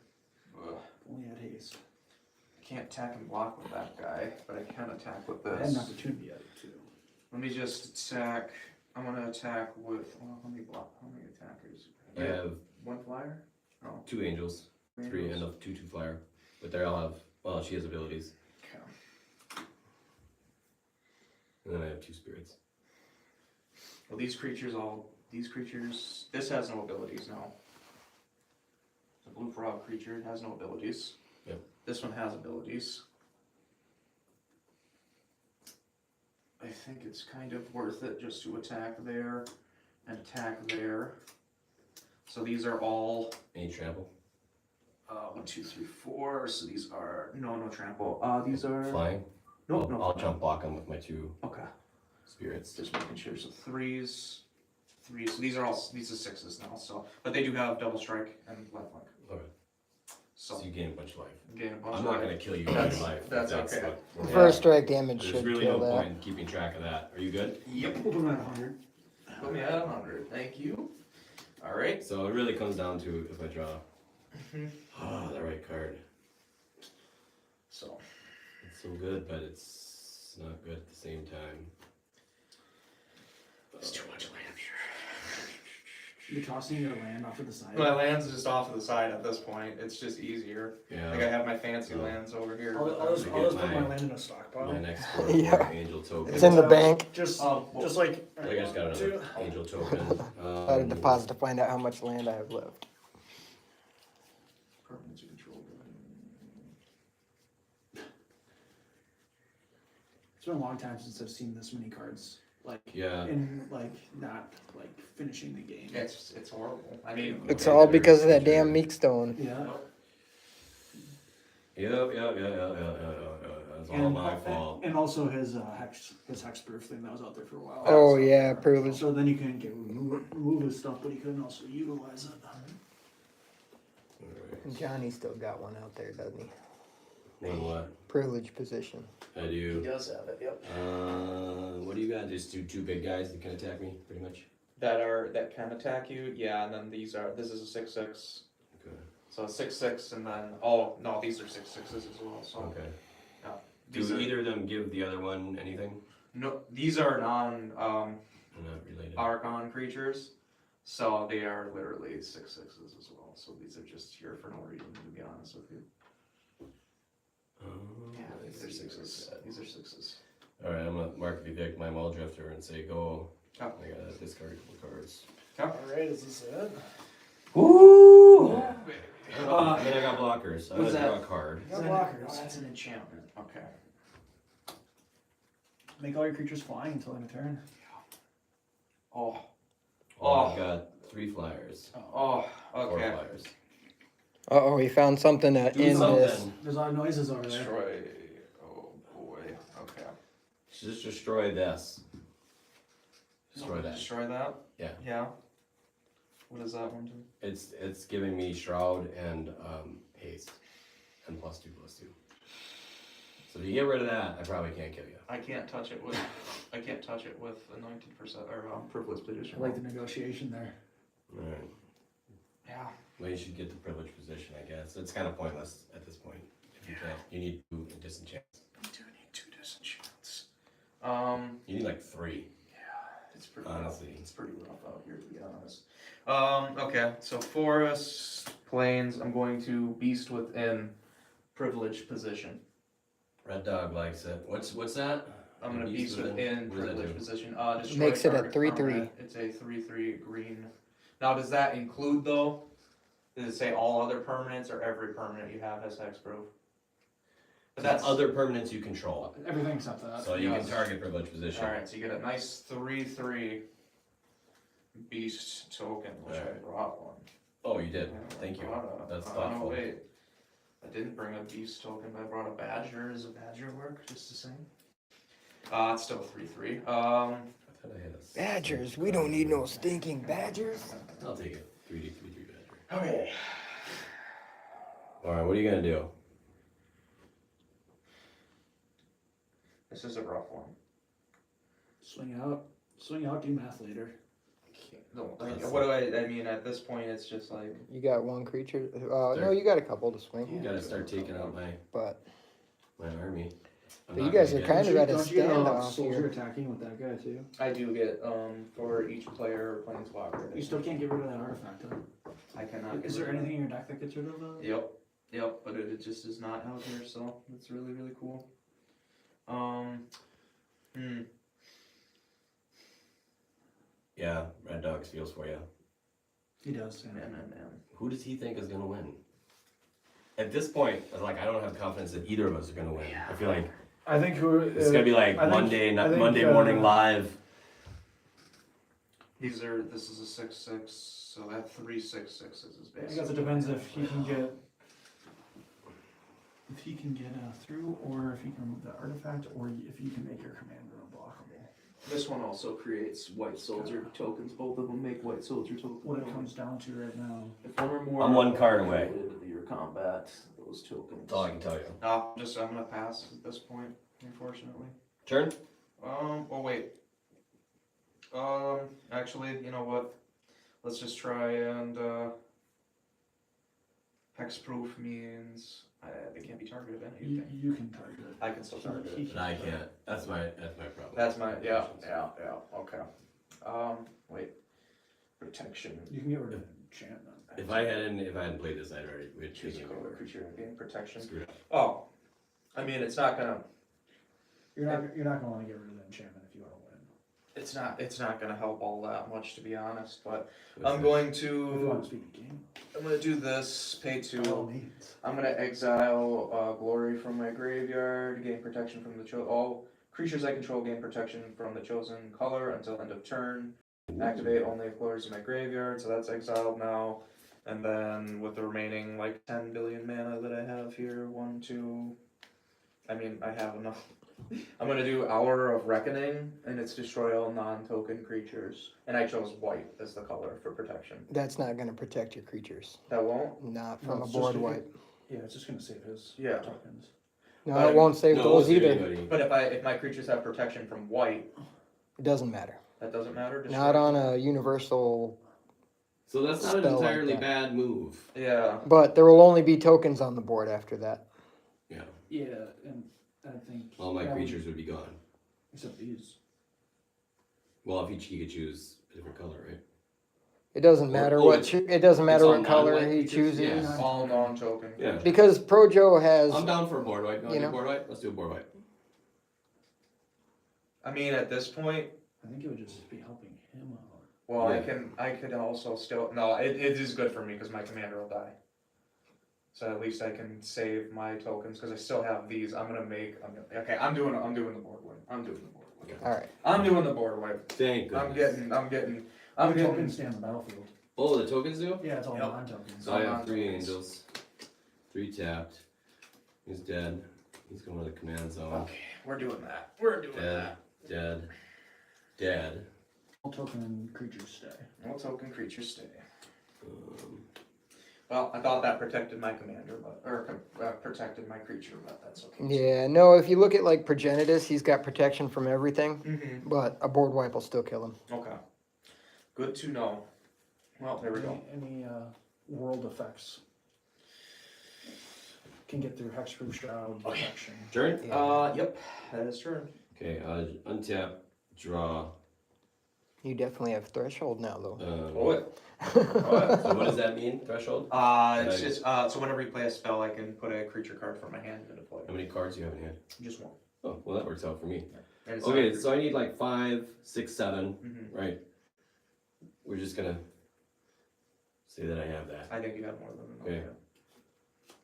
Only had haste. I can't attack and block with that guy, but I can attack with I had this. an opportunity at it too. Let me just attack. I'm gonna attack with. Well, how many block? How many attackers? I have 1 flyer. 2 angels. 3 and a 2/2 flyer. But they all have, well, she has abilities. Okay. And then I have 2 spirits. Well, these creatures, this has no abilities now. The blue frog creature has no abilities. Yep. This one has abilities. I think it's kind of worth it just to attack there and attack there. So these are all Any trample? 1, 2, 3, 4. So these are no trample. These are Flying? nope, no. I'll jump block them with my 2 Okay. spirits. Just making sure. So threes. So these are 6s now. So, but they do have double strike and lifelink. Okay. So So you gain a bunch of life. gain a bunch. I'm of not life. gonna kill you in That's- life. if that's okay. what- First strike damage There's should really kill no that. point in keeping track of that. Are you good? Yep. We'll put him at 100. Put me at 100. Thank you. All right. So it really comes down to if I draw Mhm. the right card. So It's so good, but it's not good at the same time. it's too much land here. You're tossing your land off to the side. My land's just off to the side at this point. It's just easier. Yeah. Like I have my fancy Oh. lands over here. I'll just get put my- my land in a stockpile. My next Yeah. four angel token. It's in the bank. Just Well, like. I just got another angel token. I had a deposit to find out how much land I have left. Permanents you control. It's been a long time since I've seen this many cards. Like, Yeah. in like not like finishing the game. It's horrible. I mean, It's all because of that damn Meekstone. Yeah. It's all my fault. And also his hexproof thing that was out there for a while. Oh yeah, privilege. So then you couldn't remove his stuff, but he couldn't also utilize it. Johnny still got one out there, doesn't he? Name what? Privilege position. I he do. does have it. Yep. What do you got? Just two big guys that can attack me, pretty much. That can attack you. Yeah, and then this is a 6/6. Okay. So 6/6, and then these are 6/6s as well. So Okay. these Do are either of them give the other one anything? no, these are They're not related. Archon creatures, so they are literally 6/6s as well. So these are just here for no reason, to be honest with you. These are 6s. These are 6s. All right, I'm gonna mark evict my Mull Drifter and say go. Oh. I gotta discard a couple cards. Alright, is this it? Ooh! And then I got blockers. I what's gotta draw that? a card. Got blockers. Oh, that's an enchantment. Okay. Make all your creatures flying until end of turn. Oh. I've got 3 flyers. Oh. 4 Okay. flyers. Uh oh, he found something to Do end this. something. There's a lot of noises over there. Destroy. Oh boy. Okay. Just destroy this. Destroy that. Destroy that. Yeah. Yeah. What does that one do? It's giving me Shroud and haste. And +2/+2. So if you get rid of that, I probably can't kill you. I can't touch it with. I can't touch it with a 19% or privilege position. I like the negotiation there. Alright. Yeah. Well, you should get the privileged position, I guess. It's kind of pointless at this point. If you can't, you need 2 disenchant. I do need 2 disenchants. You need like 3. It's pretty Honestly. rough. It's pretty rough out here, to be honest. Okay, so forest, plains, I'm going to beast within privileged position. Red Dog likes it. What's that? I'm gonna Beast beast within What does that privileged do? position. Destroy Makes it a target 3/3. permanent. It's a 3/3 green. Now, does that include though? Does it say all other permanents or every permanent you have has hexproof? But that's other permanents you control. Everything except that. So you can Yes. target privileged position. Alright, so you get a nice 3/3 beast token, which I Alright. brought one. Oh, you did. Thank you. That's thoughtful. Wait. I didn't bring a beast token, but I brought a badger. Does a badger work just the same? It's still 3/3. I thought I had a Badgers, we don't need no stinking badgers. I'll take it. 3/3 badger. Okay. Alright, what are you gonna do? This is a rough one. Swing out, do math later. No, what do I mean, at this point, it's just like, You got one creature. No, you got a couple to You swing. gotta start taking out my But army. I'm But not you guys gonna are get- kind of at a Don't you get standoff soldier here. attacking with that guy too? I do get, for each player planeswalker. You still can't get rid of that artifact, huh? I cannot. Is get there rid of anything in your deck that gets rid of that? Yep, but it just is not out here, so it's really, really cool. Yeah, Red Dogs feels for you. He does, yeah. Man. Who does he think is gonna win? At this point, I was like, I don't have confidence that either of us are gonna win. I feel like I think who it's gonna be like I think- Monday, I think, Monday morning live. This is a 6/6, so I have 3 6/6s is I basically. guess it depends if he can get through, or if he can remove the artifact, or if you can make your commander unblockable. This one also creates white soldier tokens. Both of them make white soldier tokens. What it comes down to right now. If one or more I'm one card away. related to your combat, those tokens. That's all I can tell you. I'm gonna pass at this point, unfortunately. Turn? Oh wait. Actually, you know what? Let's just try and, hexproof means, they can't be targeted, anything. You can target it. I can still target it. And I can't. That's my problem. That's my, okay. Wait. Protection. You can get rid of enchantment. If I hadn't played this, I'd already we'd Choose choose a color creature and gain protection. Screwed up. Oh. I mean, it's not gonna, You're not gonna wanna get rid of the enchantment if you wanna win. it's not gonna help all that much, to be honest, but What's I'm that? going If you to, wanna speed the game, I'm gonna do this, pay by all 2. means. I'm gonna exile Glory from my graveyard, gain protection from the all creatures I control gain protection from the chosen color until end of turn. Activate only if Glory's in my graveyard, so that's exiled now. And then with the remaining like 10 billion mana that I have here, 1, 2. I mean, I have enough. I'm gonna do Hour of Reckoning, and it's destroy all non-token creatures. And I chose white as the color for protection. That's not gonna protect your creatures. That won't? Not No, from a it's board just- wipe. Yeah, it's just gonna save his Yeah. tokens. No, But- it won't save No, those save either. anybody. But if my creatures have protection from white, It doesn't matter. that doesn't matter? Not on a universal, So that's not an Spell like entirely that. bad move. Yeah. but there will only be tokens on the board after that. Yeah. Yeah, and I think. All my that would- creatures would be gone. Except these. Well, if he could choose a different color, right? It doesn't Or- matter oh, what, it's- it doesn't matter all what color non-white he creatures? chooses. Yeah. All non-token. Yeah. Because Pro Joe has, I'm down for a board wipe. You You want to know. do board wipe? Let's do a board wipe. I mean, at this point, I think it would just be helping him out. well, Yeah. I could also still, no, it is good for me because my commander will die. So at least I can save my tokens because I still have these. I'm doing the board wipe. I'm doing the board wipe. alright, I'm doing the board wipe. Thank I'm goodness. getting. The tokens stay on the battlefield. Oh, the tokens do? Yeah, it's all Yep. non-tokens. So I All have 3 non-tokens. angels. 3 tapped. He's dead. He's going to the command zone. Okay, we're doing that. We're doing Dead. that. All token creatures stay. All token creatures stay. Um, Well, I thought that protected my commander, protected my creature, but that's okay. yeah, no, if you look at like Progenitus, he's got protection from everything, Mm-hmm. but a board wipe will still kill him. Okay. Good to know. Well, there we go. Any world effects can get through hexproof shroud protection. Turn? Yep, that is true. Okay, untap, draw. You definitely have threshold now, though. So what does that mean, threshold? It's Nice. just so whenever you play a spell, I can put a creature card from my hand into play. How many cards do you have in hand? Just one. Oh, well, that works out for me. And it's Okay, not- so I need like 5, 6, 7, Mhm. right? We're just gonna say that I have that. I think you have more than enough. Okay. Yeah.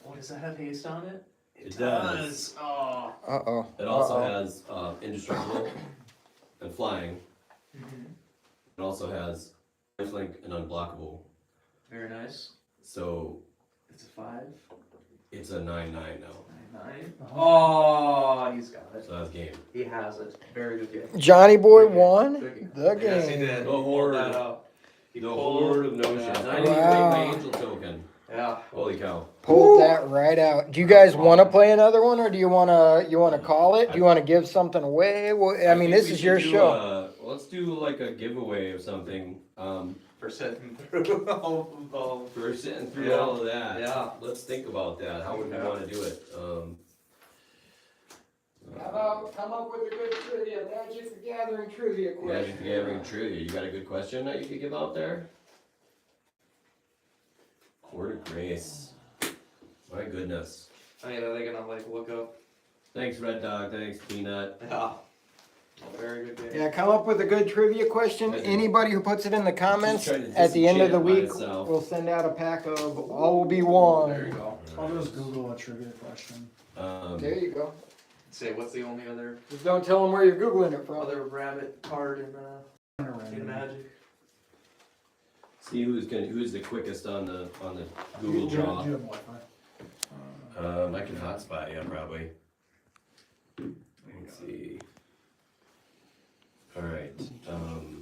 Oh, does that have haste on it? It does. Oh. Uh-oh. It also has indestructible and flying. Mm-hmm. It also has lifelink and unblockable. Very nice. So It's a 5. it's a 9/9 now. 9. Uh-huh. Oh, he's got it. So that's game. He has it. Very good game. Johnny Boy Good game. won Good the Yes, he game. did. The He pulled horde. that up. He The pulled horde of notions. that I didn't even Wow. make my angel token. Yeah. Holy cow. Pulled that right out. Do you guys want to play another one, or do you want to call it? Do you want to give something away? Well, I mean, think this we is should your do show. Let's do like a giveaway of something. For sitting through all For sitting through Yeah. all of that. Yeah. Let's think about that. How would we Yeah. want to do it? Come up with a good trivia, Magic the Gathering trivia Magic the Gathering trivia. You got a good question that you could give out there? Word of grace. My goodness. I mean, are they gonna like look up? Thanks, Red Dog. Thanks, Peanut. Yeah. Very good game. Yeah, come up with a good trivia question. I do. Anybody who puts it in the comments trying to at the end of the disenchant week, myself. we'll send out a pack of all will be There you one. go. I'll just Google a trivia question. There you go. Say, what's the only other Just don't tell them where you're Googling it from. rabbit card in Magic? See who's the quickest on the Google Do you Draw. have Wi-Fi? I can hotspot, yeah, probably. Let's see. All right.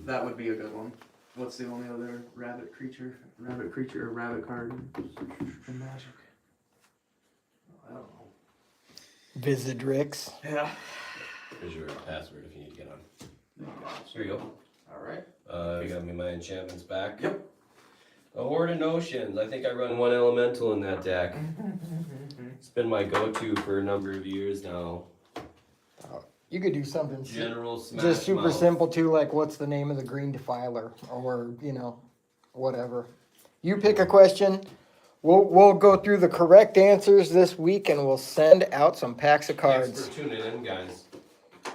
That would be a good one. What's the only other rabbit creature or rabbit card in Magic? I don't know. Visidrix. Yeah. Here's your password if you need to get on. There you go. Here you go. Alright. You got me my enchantments back. Yep. A Horde of Notions. I think I run one elemental in that deck. It's been my go-to for a number of years now. You could do something General Smash just super Mouth. simple too, like what's the name of the green defiler, or whatever. You pick a question. We'll go through the correct answers this week, and we'll send out some packs of Thanks cards. for tuning in, guys.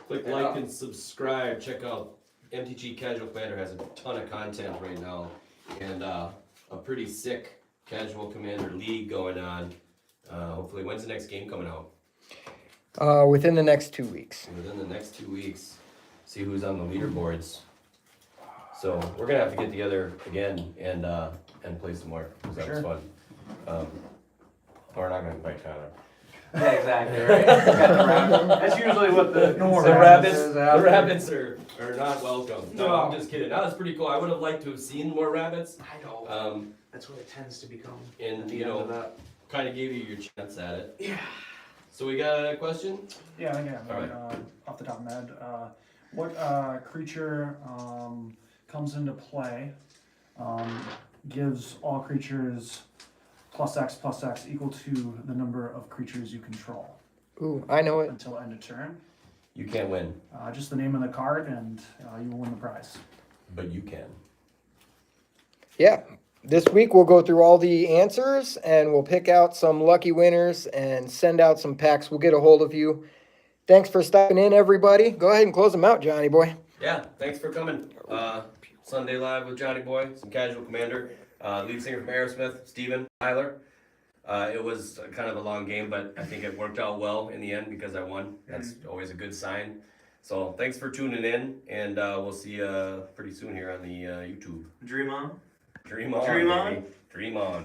Click Yeah. like and subscribe. Check out MTG Casual Commander has a ton of content right now, and a pretty sick Casual Commander league going on. Hopefully, when's the next game coming out? Within the next 2 weeks. Within the next 2 weeks. See who's on the leaderboards. So we're gonna have to get together again and play some more, 'cause that was Sure. fun. We're not gonna invite Tyler. Yeah, exactly, right? That's usually what the rabbits, is the after. rabbits are not welcome. No, No. I'm just kidding. That was pretty cool. I would have liked to have seen more rabbits. I know. That's what it tends to become. And At the you end know, of that. kind of gave you your chance at it. Yeah. So we got a question? Yeah, I have All one, off the top of my head. What creature comes into play, gives all creatures +X equal to the number of creatures you control Ooh, I know it. until end of turn? You can't win, Just the name of the card, and you will win the prize. but you can. Yeah. This week we'll go through all the answers, and we'll pick out some lucky winners and send out some packs. We'll get a hold of you. Thanks for stopping in, everybody. Go ahead and close them out, Johnny boy. Yeah, thanks for coming. Sunday Live with Johnny Boy, some Casual Commander. Lead singer from Aerosmith, Steven Tyler. It was kind of a long game, but I think it worked out well in the end because I won. That's always a good sign. So thanks for tuning in, and we'll see you pretty soon here on the YouTube. Dream on. Dream on, Dream on. baby. Dream on.